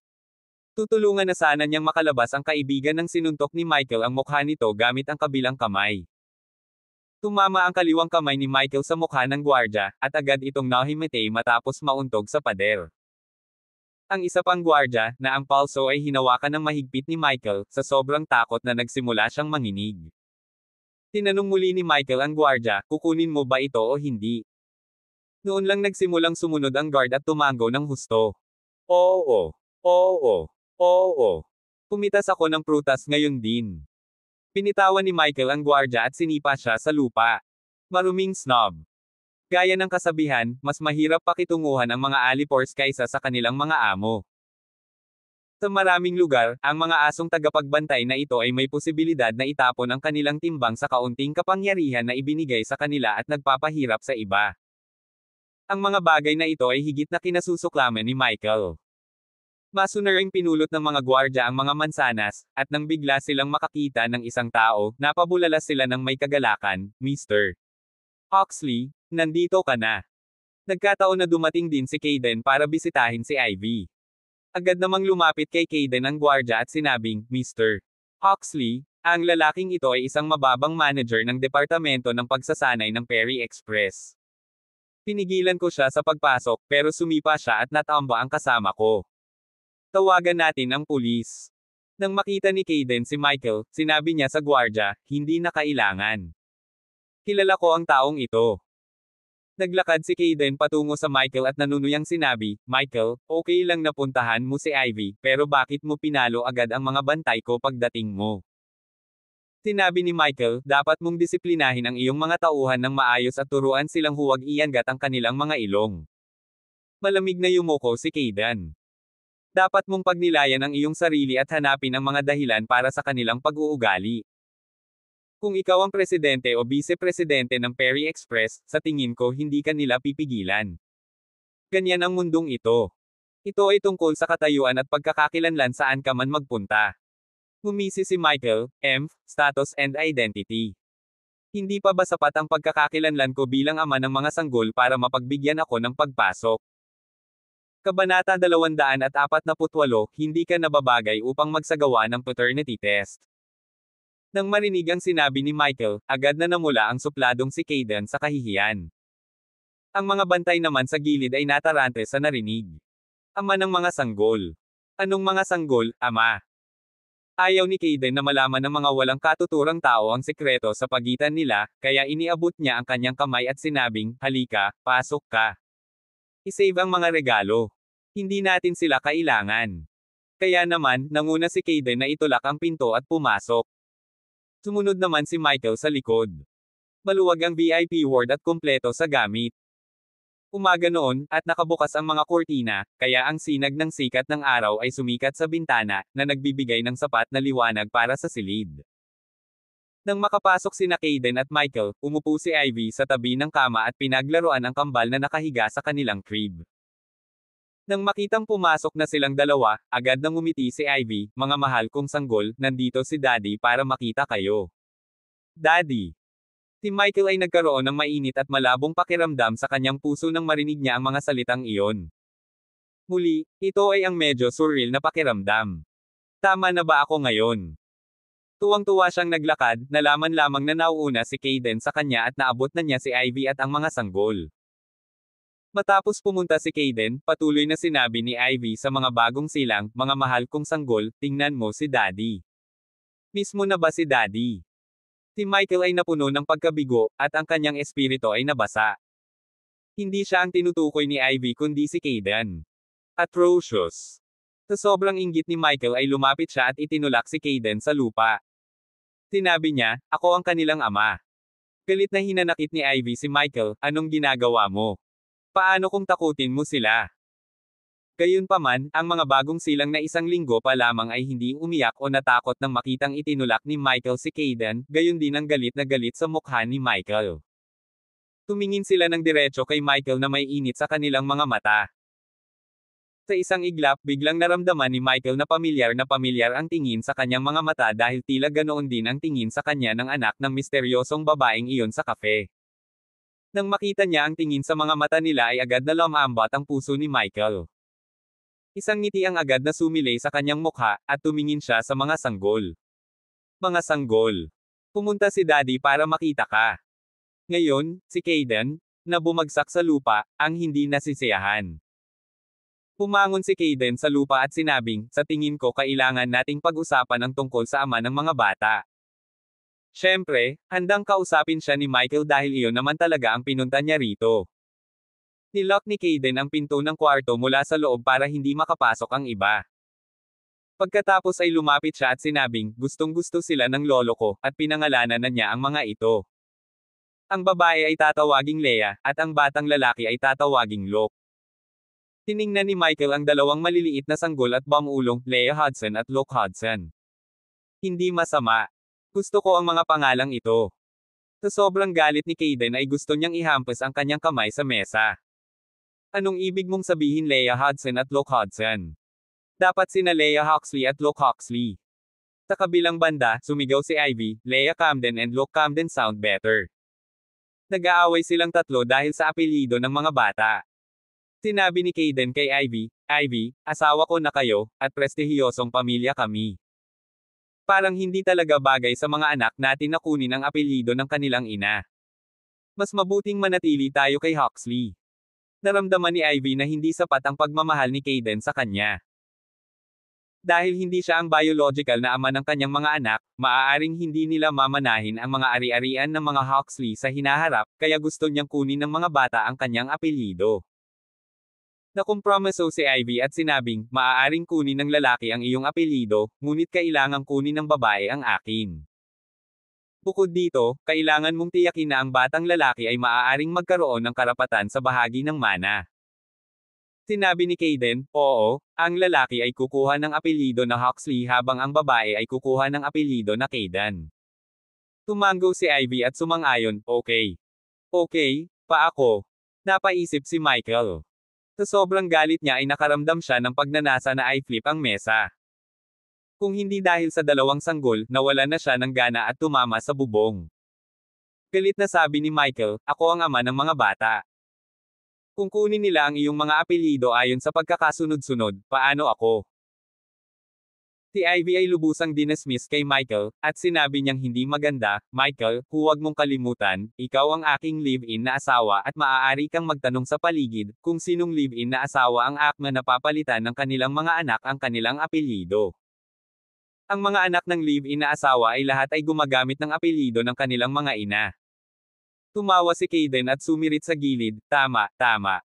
Tutulungan na sana niyang makalabas ang kaibigan ng sinuntok ni Michael ang mukha nito gamit ang kabilang kamay. Tumama ang kaliwang kamay ni Michael sa mukha ng gwardya, at agad itong nahimatay matapos mauntog sa pader. Ang isa pang gwardya, na ang palso ay hinawakan ng mahigpit ni Michael, sa sobrang takot na nagsimula siyang manginig. Tinanong muli ni Michael ang gwardya, kukunin mo ba ito o hindi? Noon lang nagsimulang sumunod ang guard at tumango ng husto. Oo. Oo. Oo. Pumitas ako ng prutas ngayon din. Pinitawan ni Michael ang gwardya at sinipa siya sa lupa. Maruming snob. Gaya ng kasabihan, mas mahirap pakitunguhan ang mga alipors kaysa sa kanilang mga amo. Sa maraming lugar, ang mga asong tagapagbantay na ito ay may posibilidad na itapon ang kanilang timbang sa kaunting kapangyarihan na ibinigay sa kanila at nagpapahirap sa iba. Ang mga bagay na ito ay higit na kinasusuklaman ni Michael. Masunaring pinulot ng mga gwardya ang mga mansanas, at nang bigla silang makakita ng isang tao, napabulala sila ng may kagalakan, Mr. Oxley, nandito ka na. Nagkataon na dumating din si Kayden para bisitahin si Ivy. Agad namang lumapit kay Kayden ang gwardya at sinabing, Mr. Oxley, ang lalaking ito ay isang mababang manager ng departamento ng pagsasanay ng Perry Express. Pinigilan ko siya sa pagpasok, pero sumipa siya at natamba ang kasama ko. Tawagan natin ang pulis. Nang makita ni Kayden si Michael, sinabi niya sa gwardya, hindi na kailangan. Kilala ko ang taong ito. Naglakad si Kayden patungo sa Michael at nanunuyang sinabi, Michael, okay lang na puntahan mo si Ivy, pero bakit mo pinalo agad ang mga bantay ko pagdating mo? Sinabi ni Michael, dapat mong disiplinahin ang iyong mga tauhan ng maayos at turuan silang huwag iangat ang kanilang mga ilong. Malamig na yumuko si Kayden. Dapat mong pagnilayan ang iyong sarili at hanapin ang mga dahilan para sa kanilang pag-uugali. Kung ikaw ang presidente o vice-presidente ng Perry Express, sa tingin ko hindi ka nila pipigilan. Ganyan ang mundong ito. Ito ay tungkol sa katayuan at pagkakakilanlan saan ka man magpunta. Ngumisi si Michael, status and identity. Hindi pa ba sapat ang pagkakakilanlan ko bilang ama ng mga sanggol para mapagbigyan ako ng pagpasok? Kabanata 248, hindi ka nababagay upang magsagawa ng paternity test. Nang marinig ang sinabi ni Michael, agad na namula ang supladong si Kayden sa kahihiyan. Ang mga bantay naman sa gilid ay natarante sa narinig. Ama ng mga sanggol. Anong mga sanggol, ama? Ayaw ni Kayden na malaman ng mga walang katuturang tao ang sekreto sa pagitan nila, kaya iniabot niya ang kanyang kamay at sinabing, halika, pasok ka. I-save ang mga regalo. Hindi natin sila kailangan. Kaya naman, nanguna si Kayden na itulak ang pinto at pumasok. Sumunod naman si Michael sa likod. Maluwag ang VIP ward at kumpleto sa gamit. Umaga noon, at nakabukas ang mga kurtina, kaya ang sinag ng sikat ng araw ay sumikat sa bintana, na nagbibigay ng sapat na liwanag para sa silid. Nang makapasok sina Kayden at Michael, umupo si Ivy sa tabi ng kama at pinaglaruan ang kambal na nakahiga sa kanilang crib. Nang makitang pumasok na silang dalawa, agad nang ngumiti si Ivy, mga mahal kong sanggol, nandito si Daddy para makita kayo. Daddy. Si Michael ay nagkaroon ng mainit at malabong pakiramdam sa kanyang puso nang marinig niya ang mga salitang iyon. Muli, ito ay ang medyo surreal na pakiramdam. Tama na ba ako ngayon? Tuwang-tuwa siyang naglakad, nalaman lamang na nauuna si Kayden sa kanya at naabot na niya si Ivy at ang mga sanggol. Matapos pumunta si Kayden, patuloy na sinabi ni Ivy sa mga bagong silang, mga mahal kong sanggol, tingnan mo si Daddy. Mismo na ba si Daddy? Si Michael ay napuno ng pagkabigo, at ang kanyang espiritu ay nabasa. Hindi siya ang tinutukoy ni Ivy kundi si Kayden. Atrocious. Sa sobrang inggit ni Michael ay lumapit siya at itinulak si Kayden sa lupa. Sinabi niya, ako ang kanilang ama. Galit na hinanakit ni Ivy si Michael, anong ginagawa mo? Paano kung takutin mo sila? Gayunpaman, ang mga bagong silang na 1 linggo pa lamang ay hindi umiyak o natakot nang makitang itinulak ni Michael si Kayden, gayon din ang galit na galit sa mukha ni Michael. Tumingin sila ng diretso kay Michael na may init sa kanilang mga mata. Sa isang iglap, biglang naramdaman ni Michael na pamilyar ang tingin sa kanyang mga mata dahil tila ganoon din ang tingin sa kanya ng anak ng misteryosong babaeng iyon sa kafe. Nang makita niya ang tingin sa mga mata nila ay agad na lumambat ang puso ni Michael. Isang ngiti ang agad na sumilay sa kanyang mukha, at tumingin siya sa mga sanggol. Mga sanggol. Pumunta si Daddy para makita ka. Ngayon, si Kayden, na bumagsak sa lupa, ang hindi nasisiyahan. Pumangon si Kayden sa lupa at sinabing, sa tingin ko kailangan nating pag-usapan ang tungkol sa ama ng mga bata. Siyempre, handang kausapin siya ni Michael dahil iyon naman talaga ang pinunta niya rito. Nilock ni Kayden ang pinto ng kwarto mula sa loob para hindi makapasok ang iba. Pagkatapos ay lumapit siya at sinabing, gustong-gusto sila ng lolo ko, at pinangalanan na niya ang mga ito. Ang babae ay tatawaging Leah, at ang batang lalaki ay tatawaging Luke. Tiningnan ni Michael ang dalawang maliliit na sanggol at bamulong, Leah Hudson at Luke Hudson. Hindi masama. Gusto ko ang mga pangalang ito. Sa sobrang galit ni Kayden ay gusto niyang ihampas ang kanyang kamay sa mesa. Anong ibig mong sabihin Leah Hudson at Luke Hudson? Dapat sina Leah Huxley at Luke Huxley. Sa kabilang banda, sumigaw si Ivy, Leah Camden and Luke Camden sound better. Nag-aaway silang tatlo dahil sa apelyido ng mga bata. Sinabi ni Kayden kay Ivy, Ivy, asawa ko na kayo, at prestihiyosong pamilya kami. Parang hindi talaga bagay sa mga anak natin na kunin ang apelyido ng kanilang ina. Mas mabuting manatili tayo kay Huxley. Naramdaman ni Ivy na hindi sapat ang pagmamahal ni Kayden sa kanya. Dahil hindi siya ang biological na ama ng kanyang mga anak, maaaring hindi nila mamanahin ang mga ari-arian ng mga Huxley sa hinaharap, kaya gusto niyang kunin ng mga bata ang kanyang apelyido. Nakumpromiso si Ivy at sinabing, maaaring kunin ng lalaki ang iyong apelyido, ngunit kailangang kunin ng babae ang akin. Bukod dito, kailangan mong tiyakin na ang batang lalaki ay maaaring magkaroon ng karapatan sa bahagi ng mana. Sinabi ni Kayden, oo, ang lalaki ay kukuha ng apelyido na Huxley habang ang babae ay kukuha ng apelyido na Kayden. Tumango si Ivy at sumang-ayon, okay. Okay, pa ako. Napaisip si Michael. Sa sobrang galit niya ay nakaramdam siya ng pagnanasa na i-flip ang mesa. Kung hindi dahil sa dalawang sanggol, nawalan na siya ng gana at tumama sa bubong. Galit na sabi ni Michael, ako ang ama ng mga bata. Kung kunin nila ang iyong mga apelyido ayon sa pagkakasunod-sunod, paano ako? Si Ivy ay lubusang dinismiss kay Michael, at sinabi niyang hindi maganda, Michael, huwag mong kalimutan, ikaw ang aking live-in na asawa at maaari kang magtanong sa paligid, kung sinong live-in na asawa ang akma na papalitan ng kanilang mga anak ang kanilang apelyido. Ang mga anak ng live-in na asawa ay lahat ay gumagamit ng apelyido ng kanilang mga ina. Tumawa si Kayden at sumirit sa gilid, tama, tama.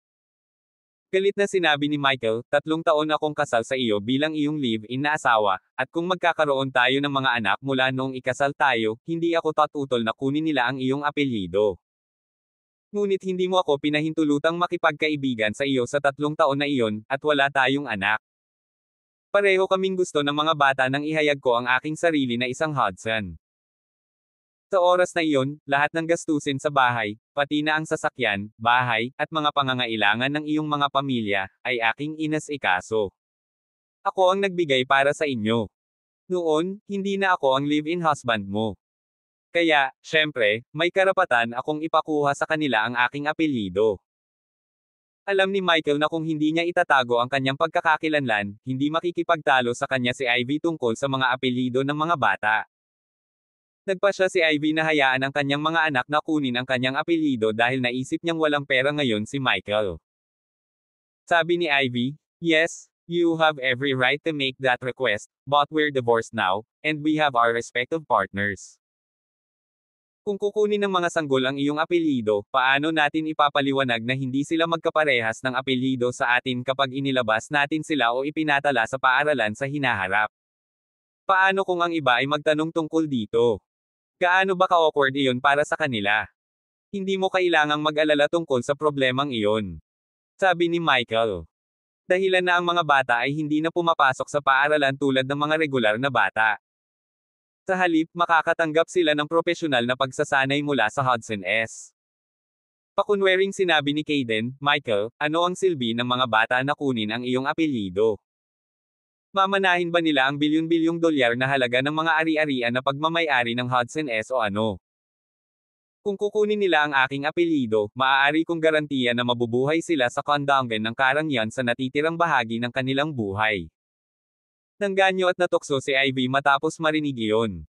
Galit na sinabi ni Michael, 3 taon akong kasal sa iyo bilang iyong live-in na asawa, at kung magkakaroon tayo ng mga anak mula noong ikasal tayo, hindi ako tatutol na kunin nila ang iyong apelyido. Ngunit hindi mo ako pinahintulutang makipagkaibigan sa iyo sa 3 taon na iyon, at wala tayong anak. Pareho kaming gusto ng mga bata nang ihayag ko ang aking sarili na isang Hudson. Sa oras na iyon, lahat ng gastusin sa bahay, pati na ang sasakyan, bahay, at mga pangangailangan ng iyong mga pamilya, ay aking inasikaso. Ako ang nagbigay para sa inyo. Noon, hindi na ako ang live-in husband mo. Kaya, syempre, may karapatan akong ipakuha sa kanila ang aking apelyido. Alam ni Michael na kung hindi niya itatago ang kanyang pagkakakilanlan, hindi makikipagtalo sa kanya si Ivy tungkol sa mga apelyido ng mga bata. Nagpasya si Ivy na hayaan ang kanyang mga anak na kunin ang kanyang apelyido dahil naisip niyang walang pera ngayon si Michael. Sabi ni Ivy, "Yes, you have every right to make that request, but we're divorced now, and we have our respective partners. Kung kukunin ng mga sanggol ang iyong apelyido, paano natin ipapaliwanag na hindi sila magkaparehas ng apelyido sa atin kapag inilabas natin sila o ipinatala sa paaralan sa hinaharap? Paano kung ang iba ay magtanong tungkol dito? Gaano ba ka-awkward iyon para sa kanila? Hindi mo kailangang mag-alala tungkol sa problemang iyon." Sabi ni Michael. Dahilan na ang mga bata ay hindi na pumapasok sa paaralan tulad ng mga regular na bata. Sa halip, makakatanggap sila ng propesyonal na pagsasanay mula sa Hudson S. Pakunwering sinabi ni Caden, "Michael, ano ang silbi ng mga bata na kunin ang iyong apelyido? Mamanahin ba nila ang bilyon-bilyong dolyar na halaga ng mga ari-arian na pagmamay-ari ng Hudson S o ano? Kung kukunin nila ang aking apelyido, maaari kong garantiya na mabubuhay sila sa Condangan ng Carangyan sa natitirang bahagi ng kanilang buhay." Nangganyo at natukso si Ivy matapos marinig iyon.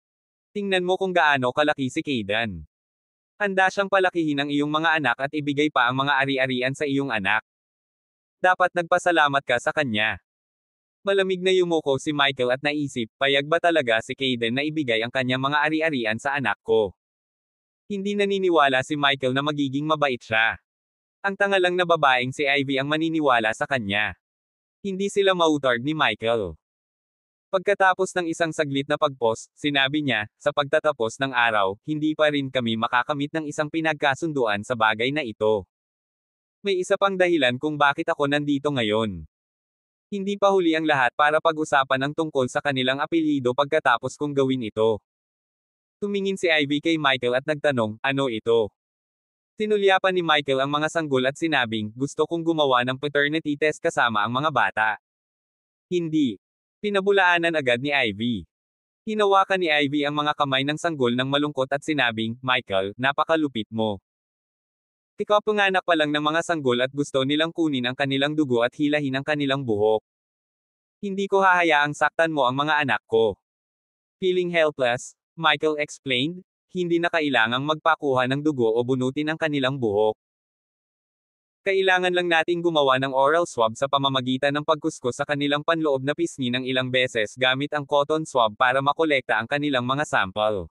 Tingnan mo kung gaano kalaki si Caden. Handa siyang palakihin ang iyong mga anak at ibigay pa ang mga ari-arian sa iyong anak. Dapat nagpasalamat ka sa kanya. Malamig na yumuko si Michael at naisip, payag ba talaga si Caden na ibigay ang kanyang mga ari-arian sa anak ko? Hindi naniniwala si Michael na magiging mabait siya. Ang tanga lang na babaeng si Ivy ang maniniwala sa kanya. Hindi sila mautard ni Michael. Pagkatapos ng isang saglit na pag-pause, sinabi niya, "Sa pagtatapos ng araw, hindi pa rin kami makakamit ng isang pinagkasunduan sa bagay na ito. May isa pang dahilan kung bakit ako nandito ngayon. Hindi pa huli ang lahat para pag-usapan ang tungkol sa kanilang apelyido pagkatapos kong gawin ito." Tumingin si Ivy kay Michael at nagtanong, "Ano ito?" Sinulyapan ni Michael ang mga sanggol at sinabing, "Gusto kong gumawa ng paternity test kasama ang mga bata." Hindi. Pinabulaanan agad ni Ivy. Hinawakan ni Ivy ang mga kamay ng sanggol ng malungkot at sinabing, "Michael, napakalupit mo. Ikapanganak pa lang ng mga sanggol at gusto nilang kunin ang kanilang dugo at hilahin ang kanilang buhok. Hindi ko hahayaang saktan mo ang mga anak ko." Feeling helpless, Michael explained, "Hindi na kailangang magpakuha ng dugo o bunutin ang kanilang buhok. Kailangan lang nating gumawa ng oral swab sa pamamagitan ng pagkuskos sa kanilang panloob na pisngi ng ilang beses gamit ang cotton swab para makolekta ang kanilang mga sample."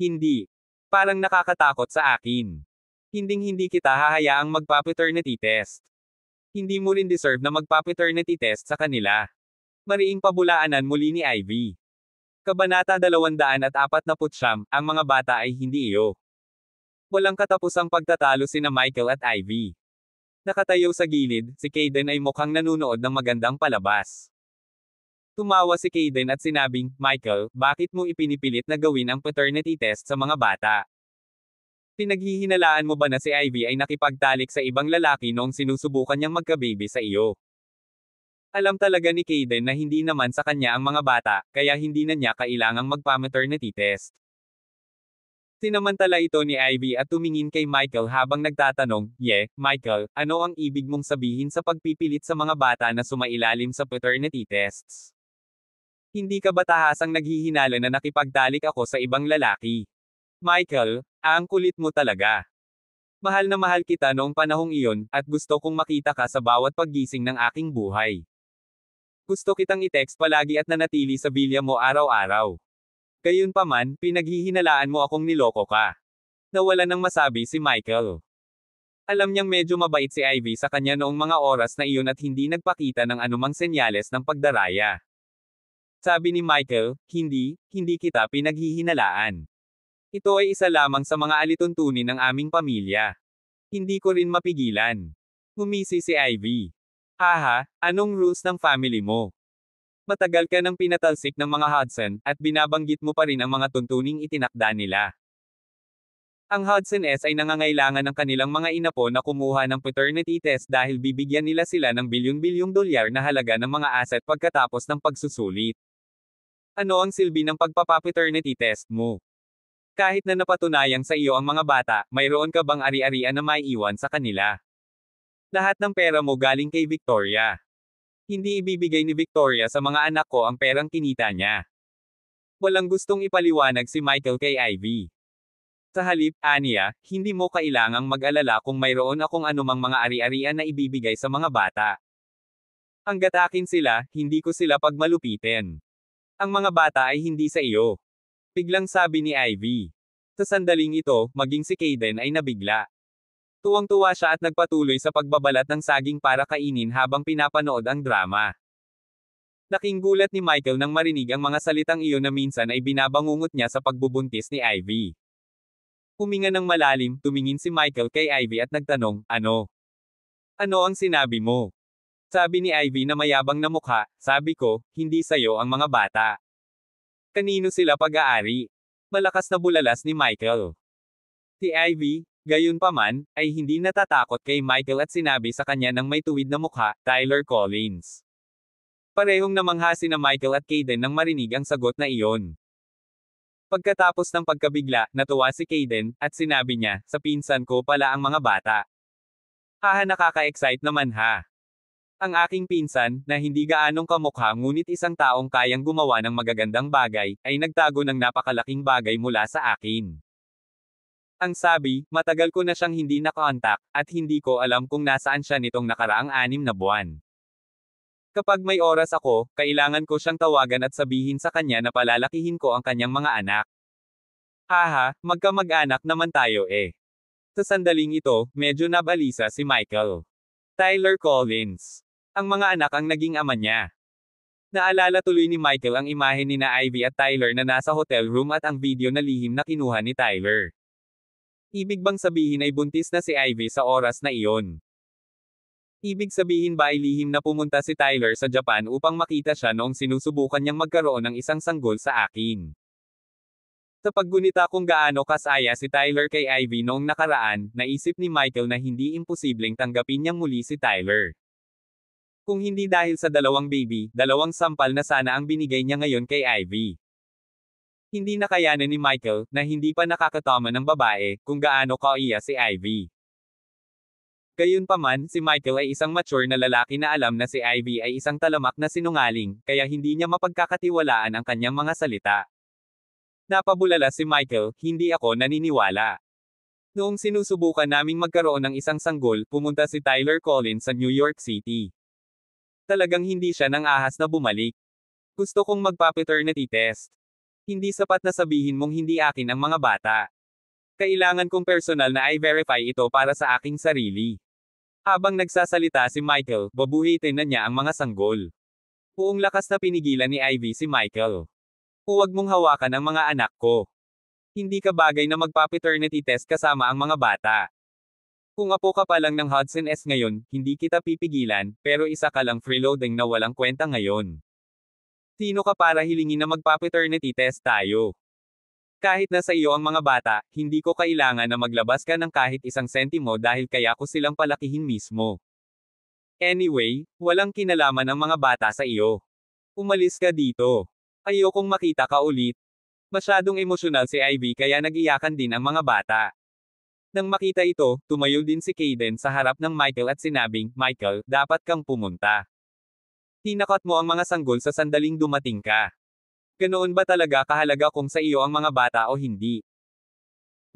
Hindi. Parang nakakatakot sa akin. Hinding-hindi kita hahayaang magpa-paternity test. Hindi mo rin deserve na magpa-paternity test sa kanila. Mariing pabulaanan muli ni Ivy. Kabanata 249, ang mga bata ay hindi iyo. Walang katapusang pagtatalo sina Michael at Ivy. Nakatayo sa gilid, si Caden ay mukhang nanunood ng magandang palabas. Tumawa si Caden at sinabing, "Michael, bakit mo ipinipilit na gawin ang paternity test sa mga bata? Pinaghihinalaan mo ba na si Ivy ay nakipagtalik sa ibang lalaki noong sinusubukan niyang magka-baby sa iyo?" Alam talaga ni Caden na hindi naman sa kanya ang mga bata, kaya hindi na niya kailangang magpa-maternity test. Sinamantala ito ni Ivy at tumingin kay Michael habang nagtatanong, Michael, ano ang ibig mong sabihin sa pagpipilit sa mga bata na sumailalim sa paternity tests? Hindi ka ba tahasang naghihinala na nakipagtalik ako sa ibang lalaki? Michael, ang kulit mo talaga. Mahal na mahal kita noong panahong iyon, at gusto kong makita ka sa bawat paggising ng aking buhay. Gusto kitang i-text palagi at nanatili sa bilya mo araw-araw. Gayunpaman, pinaghihinalaan mo akong niloko ka. Nawala nang masabi si Michael. Alam niyang medyo mabait si Ivy sa kanya noong mga oras na iyon at hindi nagpakita ng anumang senyales ng pagdaraya. Sabi ni Michael, hindi kita pinaghihinalaan. Ito ay isa lamang sa mga alituntunin ng aming pamilya. Hindi ko rin mapigilan. Ngumisi si Ivy. Haha, anong rules ng family mo? Matagal ka nang pinatalsik ng mga Hudson, at binabanggit mo pa rin ang mga tuntuning itinakda nila. Ang Hudson S ay nangangailangan ng kanilang mga inapo na kumuha ng paternity test dahil bibigyan nila sila ng bilyon-bilyong dolyar na halaga ng mga asset pagkatapos ng pagsusulit. Ano ang silbi ng pagpapapaternity test mo? Kahit na napatunayang sa iyo ang mga bata, mayroon ka bang ari-arian na maiiwan sa kanila? Lahat ng pera mo galing kay Victoria. Hindi ibibigay ni Victoria sa mga anak ko ang perang kinita niya. Walang gustong ipaliwanag si Michael kay Ivy. Sa halip, aniya, hindi mo kailangang mag-alala kung mayroon akong anumang mga ari-arian na ibibigay sa mga bata. Hangga't akin sila, hindi ko sila pagmalupitin. Ang mga bata ay hindi sa iyo. Biglang sabi ni Ivy. Sa sandaling ito, maging si Caden ay nabigla. Tuwang-tuwa siya at nagpatuloy sa pagbabalat ng saging para kainin habang pinapanood ang drama. Laking gulat ni Michael nang marinig ang mga salitang iyon na minsan ay binabangungot niya sa pagbubuntis ni Ivy. Huminga ng malalim, tumingin si Michael kay Ivy at nagtanong, ano? Ano ang sinabi mo? Sabi ni Ivy na mayabang na mukha, sabi ko, hindi sayo ang mga bata. Kanino sila pag-aari? Malakas na bulalas ni Michael. Si Ivy, gayunpaman, ay hindi natatakot kay Michael at sinabi sa kanya ng may tuwid na mukha, Tyler Collins. Parehong namangha sina Michael at Caden nang marinig ang sagot na iyon. Pagkatapos ng pagkabigla, natuwa si Caden, at sinabi niya, sa pinsan ko pala ang mga bata. Haha, nakaka-excite naman ha. Ang aking pinsan, na hindi gaanong kamukha ngunit isang taong kayang gumawa ng magagandang bagay, ay nagtago ng napakalaking bagay mula sa akin. Ang sabi, matagal ko na siyang hindi nakontak, at hindi ko alam kung nasaan siya nitong nakaraang 6 na buwan. Kapag may oras ako, kailangan ko siyang tawagan at sabihin sa kanya na palalakihin ko ang kanyang mga anak. Haha, magkamag-anak naman tayo eh. Sa sandaling ito, medyo nabalisa si Michael. Tyler Collins. Ang mga anak ang naging ama niya. Naalala tuloy ni Michael ang imahe ni na Ivy at Tyler na nasa hotel room at ang video na lihim na kinuha ni Tyler. Ibig bang sabihin ay buntis na si Ivy sa oras na iyon? Ibig sabihin ba ay lihim na pumunta si Tyler sa Japan upang makita siya noong sinusubukan niyang magkaroon ng isang sanggol sa akin? Sa paggunita kung gaano kasaya si Tyler kay Ivy noong nakaraan, naisip ni Michael na hindi imposibleng tanggapin niyang muli si Tyler. Kung hindi dahil sa 2 baby, 2 sampal na sana ang binigay niya ngayon kay Ivy. Hindi nakayanan ni Michael, na hindi pa nakakatama ng babae, kung gaano kaiya si Ivy. Gayunpaman, si Michael ay isang mature na lalaki na alam na si Ivy ay isang talamak na sinungaling, kaya hindi niya mapagkakatiwalaan ang kanyang mga salita. Napabulala si Michael, hindi ako naniniwala. Noong sinusubukan naming magkaroon ng isang sanggol, pumunta si Tyler Collins sa New York City. Talagang hindi siya nang ahas na bumalik. Gusto kong magpa-paternity test. Hindi sapat na sabihin mong hindi akin ang mga bata. Kailangan kong personal na i-verify ito para sa aking sarili. Habang nagsasalita si Michael, babuhitin na niya ang mga sanggol. Buong lakas na pinigilan ni Ivy si Michael. Huwag mong hawakan ang mga anak ko. Hindi ka bagay na magpa-paternity test kasama ang mga bata. Kung apo ka pa lang ng Hudson S ngayon, hindi kita pipigilan, pero isa ka lang freeloading na walang kwenta ngayon. Sino ka para hilingin na magpa-paternity test tayo? Kahit nasa iyo ang mga bata, hindi ko kailangan na maglabas ka ng kahit 1 sentimo dahil kaya ko silang palakihin mismo. Anyway, walang kinalaman ang mga bata sa iyo. Umalis ka dito. Ayokong makita ka ulit. Masyadong emosyonal si Ivy kaya nag-iyakan din ang mga bata. Nang makita ito, tumayo din si Caden sa harap ng Michael at sinabing, Michael, dapat kang pumunta. Tinakot mo ang mga sanggol sa sandaling dumating ka. Ganoon ba talaga kahalaga kung sa iyo ang mga bata o hindi?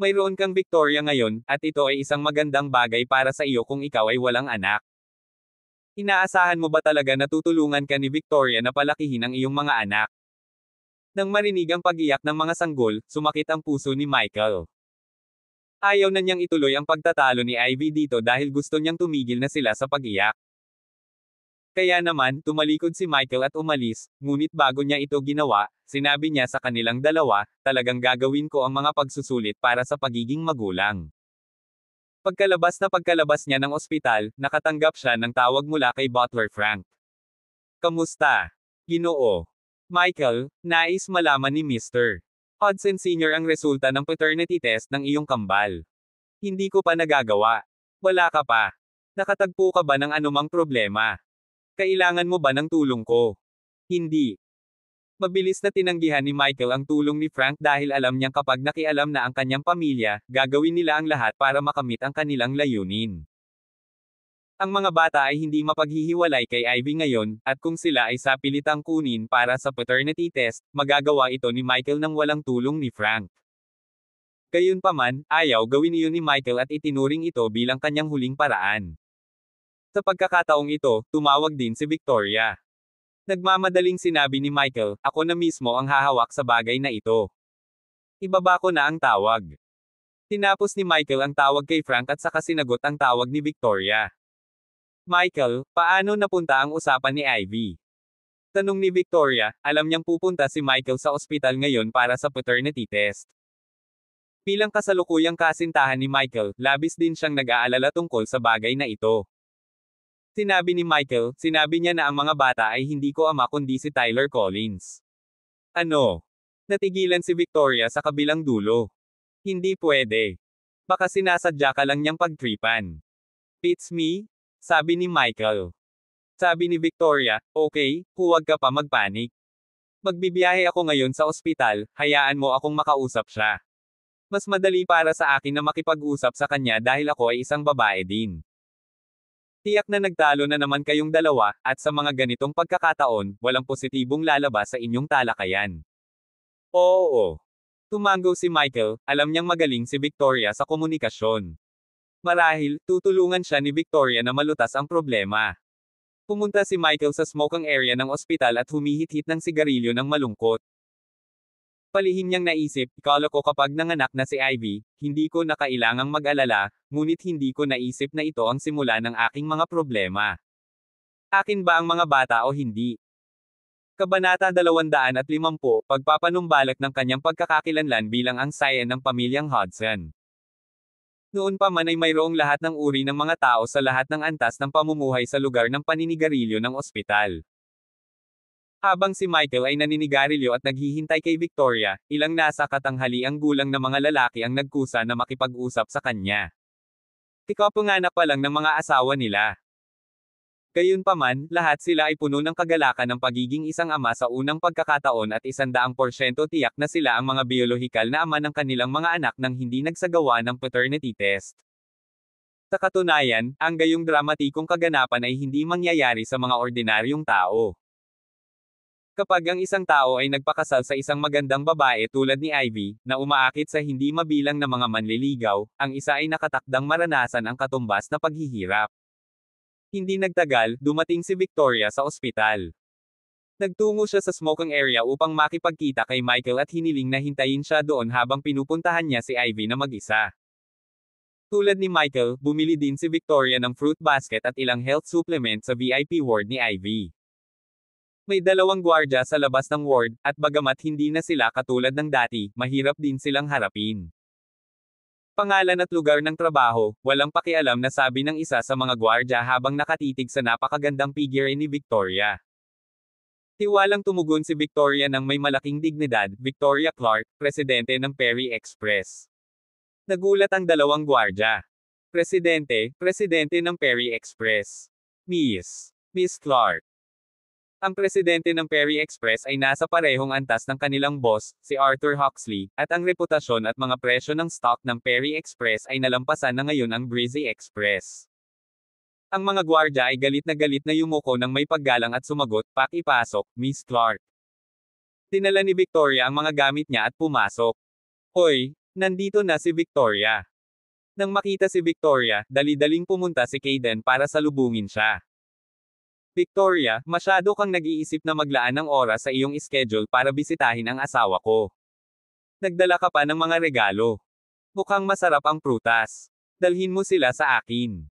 Mayroon kang Victoria ngayon, at ito ay isang magandang bagay para sa iyo kung ikaw ay walang anak. Inaasahan mo ba talaga na tutulungan ka ni Victoria na palakihin ang iyong mga anak? Nang marinig ang pag-iyak ng mga sanggol, sumakit ang puso ni Michael. Ayaw na niyang ituloy ang pagtatalo ni Ivy dito dahil gusto niyang tumigil na sila sa pag-iyak. Kaya naman, tumalikod si Michael at umalis, ngunit bago niya ito ginawa, sinabi niya sa kanilang dalawa, talagang gagawin ko ang mga pagsusulit para sa pagiging magulang. Pagkalabas niya ng ospital, nakatanggap siya ng tawag mula kay Butler Frank. Kamusta? Ginoo. Michael, nais malaman ni Mr. Hudson Sr. ang resulta ng paternity test ng iyong kambal. Hindi ko pa nagagawa. Wala ka pa. Nakatagpo ka ba ng anumang problema? Kailangan mo ba ng tulong ko? Hindi. Mabilis na tinanggihan ni Michael ang tulong ni Frank dahil alam niyang kapag nakialam na ang kanyang pamilya, gagawin nila ang lahat para makamit ang kanilang layunin. Ang mga bata ay hindi mapaghihiwalay kay Ivy ngayon, at kung sila ay sapilitang kunin para sa paternity test, magagawa ito ni Michael nang walang tulong ni Frank. Gayunpaman, ayaw gawin iyon ni Michael at itinuring ito bilang kanyang huling paraan. Sa pagkakataong ito, tumawag din si Victoria. Nagmamadaling sinabi ni Michael, ako na mismo ang hahawak sa bagay na ito. Ibaba ko na ang tawag. Tinapos ni Michael ang tawag kay Frank at saka sinagot ang tawag ni Victoria. Michael, paano napunta ang usapan ni Ivy? Tanong ni Victoria, alam niyang pupunta si Michael sa ospital ngayon para sa paternity test. Bilang kasalukuyang kasintahan ni Michael, labis din siyang nag-aalala tungkol sa bagay na ito. Sinabi ni Michael, sinabi niya na ang mga bata ay hindi ko ama kundi si Tyler Collins. Ano? Natigilan si Victoria sa kabilang dulo. Hindi pwede. Baka sinasadya ka lang niyang pagtripan. It's me? Sabi ni Michael. Sabi ni Victoria, okay, huwag ka pa magpanik. Magbibiyahe ako ngayon sa ospital, hayaan mo akong makausap siya. Mas madali para sa akin na makipag-usap sa kanya dahil ako ay isang babae din. Tiyak na nagtalo na naman kayong dalawa, at sa mga ganitong pagkakataon, walang positibong lalabas sa inyong talakayan. Oo. Tumango si Michael, alam niyang magaling si Victoria sa komunikasyon. Marahil, tutulungan siya ni Victoria na malutas ang problema. Pumunta si Michael sa smoking area ng ospital at humihit-hit ng sigarilyo ng malungkot. Palihim niyang naisip, ikala ko kapag nanganak na si Ivy, hindi ko na kailangang mag-alala, ngunit hindi ko naisip na ito ang simula ng aking mga problema. Akin ba ang mga bata o hindi? Kabanata 250, pagpapanumbalik ng kanyang pagkakakilanlan bilang ang sayan ng pamilyang Hodgson. Noon pa man ay mayroong lahat ng uri ng mga tao sa lahat ng antas ng pamumuhay sa lugar ng paninigarilyo ng ospital. Habang si Michael ay naninigarilyo at naghihintay kay Victoria, ilang nasa katanghaliang gulang na mga lalaki ang nagkusa na makipag-usap sa kanya. Ikapanganak pa lang ng mga asawa nila. Gayunpaman, lahat sila ay puno ng kagalakan ng pagiging isang ama sa unang pagkakataon at 100% tiyak na sila ang mga biolohikal na ama ng kanilang mga anak nang hindi nagsagawa ng paternity test. Sa katunayan, ang gayong dramatikong kaganapan ay hindi mangyayari sa mga ordinaryong tao. Kapag ang isang tao ay nagpakasal sa isang magandang babae tulad ni Ivy, na umaakit sa hindi mabilang na mga manliligaw, ang isa ay nakatakdang maranasan ang katumbas na paghihirap. Hindi nagtagal, dumating si Victoria sa ospital. Nagtungo siya sa smoking area upang makipagkita kay Michael at hiniling na hintayin siya doon habang pinupuntahan niya si Ivy na mag-isa. Tulad ni Michael, bumili din si Victoria ng fruit basket at ilang health supplement sa VIP ward ni Ivy. May 2 gwardya sa labas ng ward, at bagamat hindi na sila katulad ng dati, mahirap din silang harapin. Pangalan at lugar ng trabaho, walang pakialam na sabi ng isa sa mga gwardya habang nakatitig sa napakagandang figure ni Victoria. Tiwalang tumugon si Victoria ng may malaking dignidad, Victoria Clark, presidente ng Perry Express. Nagulat ang 2 gwardya. Presidente ng Perry Express. Miss Clark. Ang presidente ng Perry Express ay nasa parehong antas ng kanilang boss, si Arthur Huxley, at ang reputasyon at mga presyo ng stock ng Perry Express ay nalampasan na ngayon ang Breezy Express. Ang mga gwardya ay galit na yumuko ng may paggalang at sumagot, "Pakipasok, Miss Clark." Dinala ni Victoria ang mga gamit niya at pumasok. Hoy, nandito na si Victoria. Nang makita si Victoria, dali-daling pumunta si Caden para salubungin siya. Victoria, masyado kang nag-iisip na maglaan ng oras sa iyong schedule para bisitahin ang asawa ko. Nagdala ka pa ng mga regalo. Mukhang masarap ang prutas. Dalhin mo sila sa akin.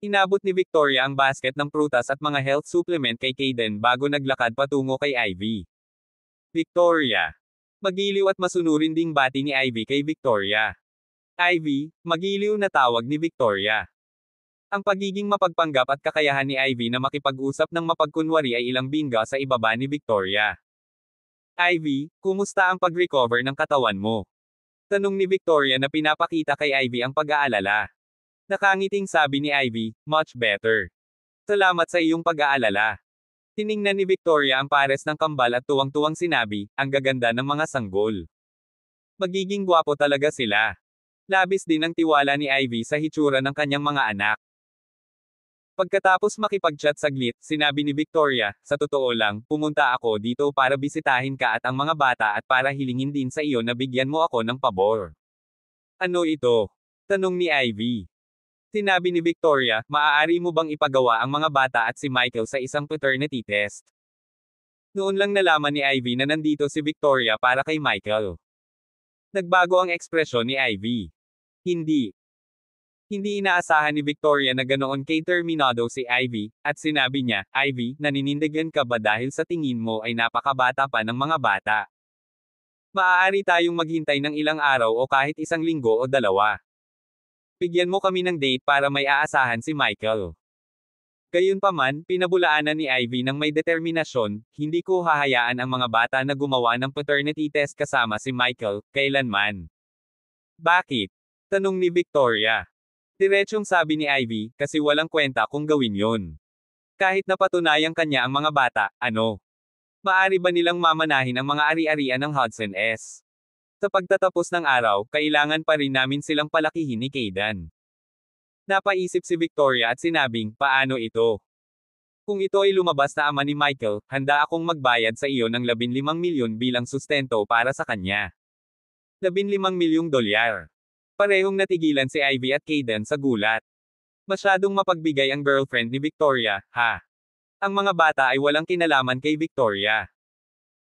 Inabot ni Victoria ang basket ng prutas at mga health supplement kay Caden bago naglakad patungo kay Ivy. Victoria. Magiliw at masunurin ding bati ni Ivy kay Victoria. Ivy, magiliw na tawag ni Victoria. Ang pagiging mapagpanggap at kakayahan ni Ivy na makipag-usap ng mapagkunwari ay ilang bingga sa ibaba ni Victoria. Ivy, kumusta ang pag-recover ng katawan mo? Tanong ni Victoria na pinapakita kay Ivy ang pag-aalala. Nakangiting sabi ni Ivy, much better. Salamat sa iyong pag-aalala. Tiningnan ni Victoria ang pares ng kambal at tuwang-tuwang sinabi, ang gaganda ng mga sanggol. Magiging gwapo talaga sila. Labis din ang tiwala ni Ivy sa hitsura ng kanyang mga anak. Pagkatapos makipag-chat saglit, sinabi ni Victoria, sa totoo lang, pumunta ako dito para bisitahin ka at ang mga bata at para hilingin din sa iyo na bigyan mo ako ng pabor. Ano ito? Tanong ni Ivy. Sinabi ni Victoria, maaari mo bang ipagawa ang mga bata at si Michael sa isang paternity test? Noon lang nalaman ni Ivy na nandito si Victoria para kay Michael. Nagbago ang ekspresyon ni Ivy. Hindi. Hindi inaasahan ni Victoria na ganoon kay terminado si Ivy, at sinabi niya, Ivy, naninindigan ka ba dahil sa tingin mo ay napakabata pa ng mga bata? Maaari tayong maghintay ng ilang araw o kahit isang linggo o dalawa. Bigyan mo kami ng date para may aasahan si Michael. Gayunpaman, pinabulaanan ni Ivy ng may determinasyon, hindi ko hahayaan ang mga bata na gumawa ng paternity test kasama si Michael, kailanman. Bakit? Tanong ni Victoria. Diretsyong sabi ni Ivy, kasi walang kwenta kung gawin yun. Kahit napatunayang kanya ang mga bata, ano? Maari ba nilang mamanahin ang mga ari-arian ng Hudson S? Sa pagtatapos ng araw, kailangan pa rin namin silang palakihin ni Kayden. Napaisip si Victoria at sinabing, paano ito? Kung ito ay lumabas na ama ni Michael, handa akong magbayad sa iyo ng 15 milyon bilang sustento para sa kanya. 15 milyong dolyar. Parehong natigilan si Ivy at Kayden sa gulat. Masyadong mapagbigay ang girlfriend ni Victoria, ha? Ang mga bata ay walang kinalaman kay Victoria.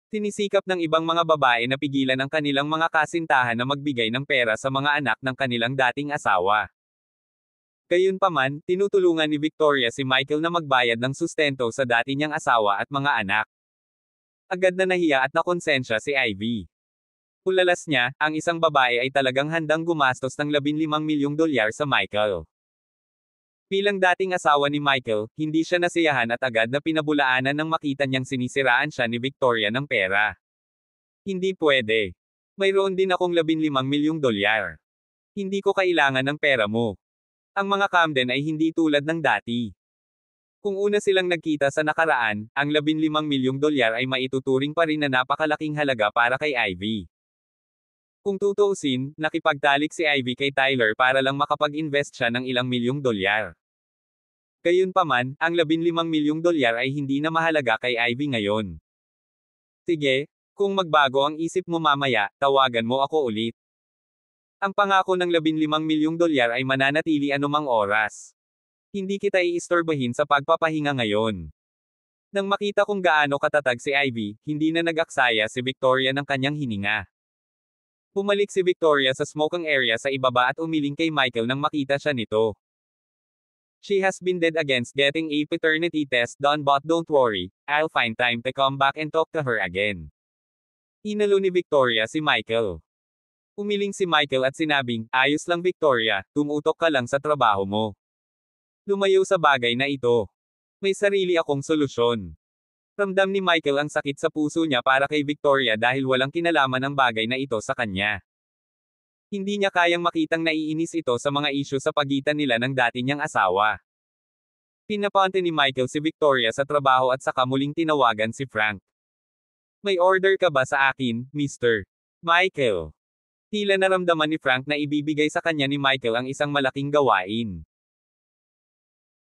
Tinisikap ng ibang mga babae na pigilan ang kanilang mga kasintahan na magbigay ng pera sa mga anak ng kanilang dating asawa. Gayunpaman, tinutulungan ni Victoria si Michael na magbayad ng sustento sa dati niyang asawa at mga anak. Agad na nahiya at nakonsensya si Ivy. Ulalas niya, ang isang babae ay talagang handang gumastos ng 15 milyong dolyar sa Michael. Bilang dating asawa ni Michael, hindi siya nasiyahan at agad na pinabulaanan nang makita niyang sinisiraan siya ni Victoria ng pera. Hindi pwede. Mayroon din akong 15 milyong dolyar. Hindi ko kailangan ng pera mo. Ang mga Camden ay hindi tulad ng dati. Kung una silang nagkita sa nakaraan, ang 15 milyong dolyar ay maituturing pa rin na napakalaking halaga para kay Ivy. Kung tutuusin, nakipagtalik si Ivy kay Tyler para lang makapag-invest siya ng ilang milyong dolyar. Gayunpaman, ang 15 milyong dolyar ay hindi na mahalaga kay Ivy ngayon. Sige, kung magbago ang isip mo mamaya, tawagan mo ako ulit. Ang pangako ng 15 milyong dolyar ay mananatili anumang oras. Hindi kita iistorbahin sa pagpapahinga ngayon. Nang makita kung gaano katatag si Ivy, hindi na nag-aksaya si Victoria ng kanyang hininga. Bumalik si Victoria sa smoking area sa ibaba at umiling kay Michael nang makita siya nito. She has been dead against getting a paternity test done but don't worry, I'll find time to come back and talk to her again. Inalo ni Victoria si Michael. Umiling si Michael at sinabing, ayos lang Victoria, tumutok ka lang sa trabaho mo. Lumayo sa bagay na ito. May sarili akong solusyon. Ramdam ni Michael ang sakit sa puso niya para kay Victoria dahil walang kinalaman ang bagay na ito sa kanya. Hindi niya kayang makitang naiinis ito sa mga isyu sa pagitan nila ng dati niyang asawa. Pinapunta ni Michael si Victoria sa trabaho at saka muling tinawagan si Frank. May order ka ba sa akin, Mr. Michael? Tila naramdaman ni Frank na ibibigay sa kanya ni Michael ang isang malaking gawain.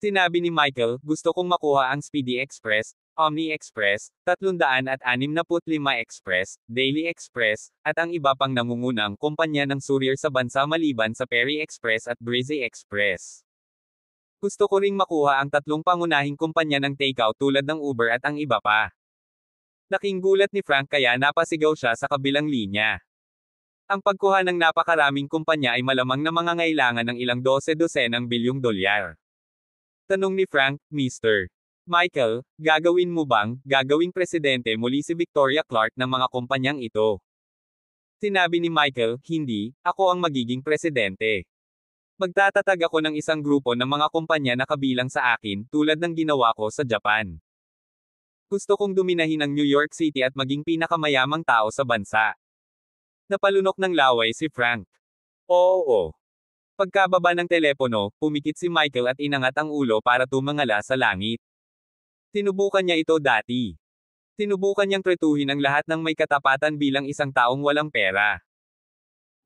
Sinabi ni Michael, gusto kong makuha ang Speedy Express, Omni Express, 365 Express, Daily Express, at ang iba pang nangungunang kumpanya ng courier sa bansa maliban sa Perry Express at Breezy Express. Gusto ko ring makuha ang 3 pangunahing kumpanya ng takeout tulad ng Uber at ang iba pa. Laking gulat ni Frank kaya napasigaw siya sa kabilang linya. Ang pagkuha ng napakaraming kumpanya ay malamang na mangangailangan ng ilang dose-dosenang bilyong dolyar. Tanong ni Frank, Mr. Michael, gagawin mo bang gagawing presidente muli si Victoria Clark ng mga kumpanyang ito? Sinabi ni Michael, hindi, ako ang magiging presidente. Magtatatag ako ng isang grupo ng mga kumpanya na kabilang sa akin, tulad ng ginawa ko sa Japan. Gusto kong dominahin ang New York City at maging pinakamayamang tao sa bansa. Napalunok ng laway si Frank. Oo. Pagkababa ng telepono, pumikit si Michael at inangat ang ulo para tumangala sa langit. Sinubukan niya ito dati. Sinubukan niyang tretuhin ang lahat ng may katapatan bilang isang taong walang pera.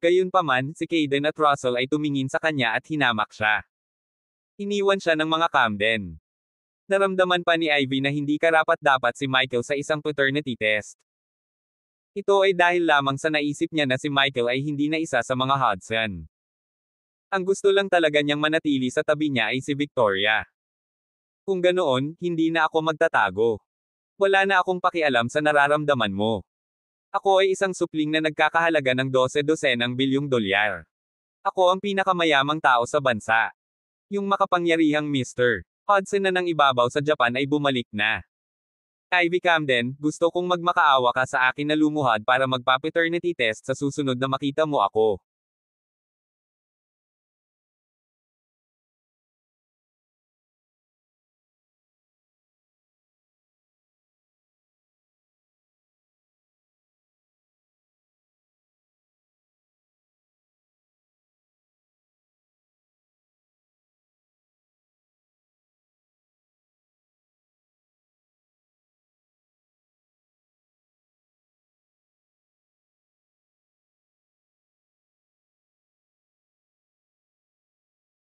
Gayunpaman, si Kayden at Russell ay tumingin sa kanya at hinamak siya. Iniwan siya ng mga Camden. Naramdaman pa ni Ivy na hindi karapat-dapat si Michael sa isang paternity test. Ito ay dahil lamang sa naisip niya na si Michael ay hindi na isa sa mga Hudson. Ang gusto lang talaga niyang manatili sa tabi niya ay si Victoria. Kung ganoon, hindi na ako magtatago. Wala na akong pakialam sa nararamdaman mo. Ako ay isang supling na nagkakahalaga ng 12 bilyong dolyar. Ako ang pinakamayamang tao sa bansa. Yung makapangyarihang Mr. Hudson na nang ibabaw sa Japan ay bumalik na. Ivy Camden, gusto kong magmakaawa ka sa akin na lumuhad para magpa-paternity test sa susunod na makita mo ako.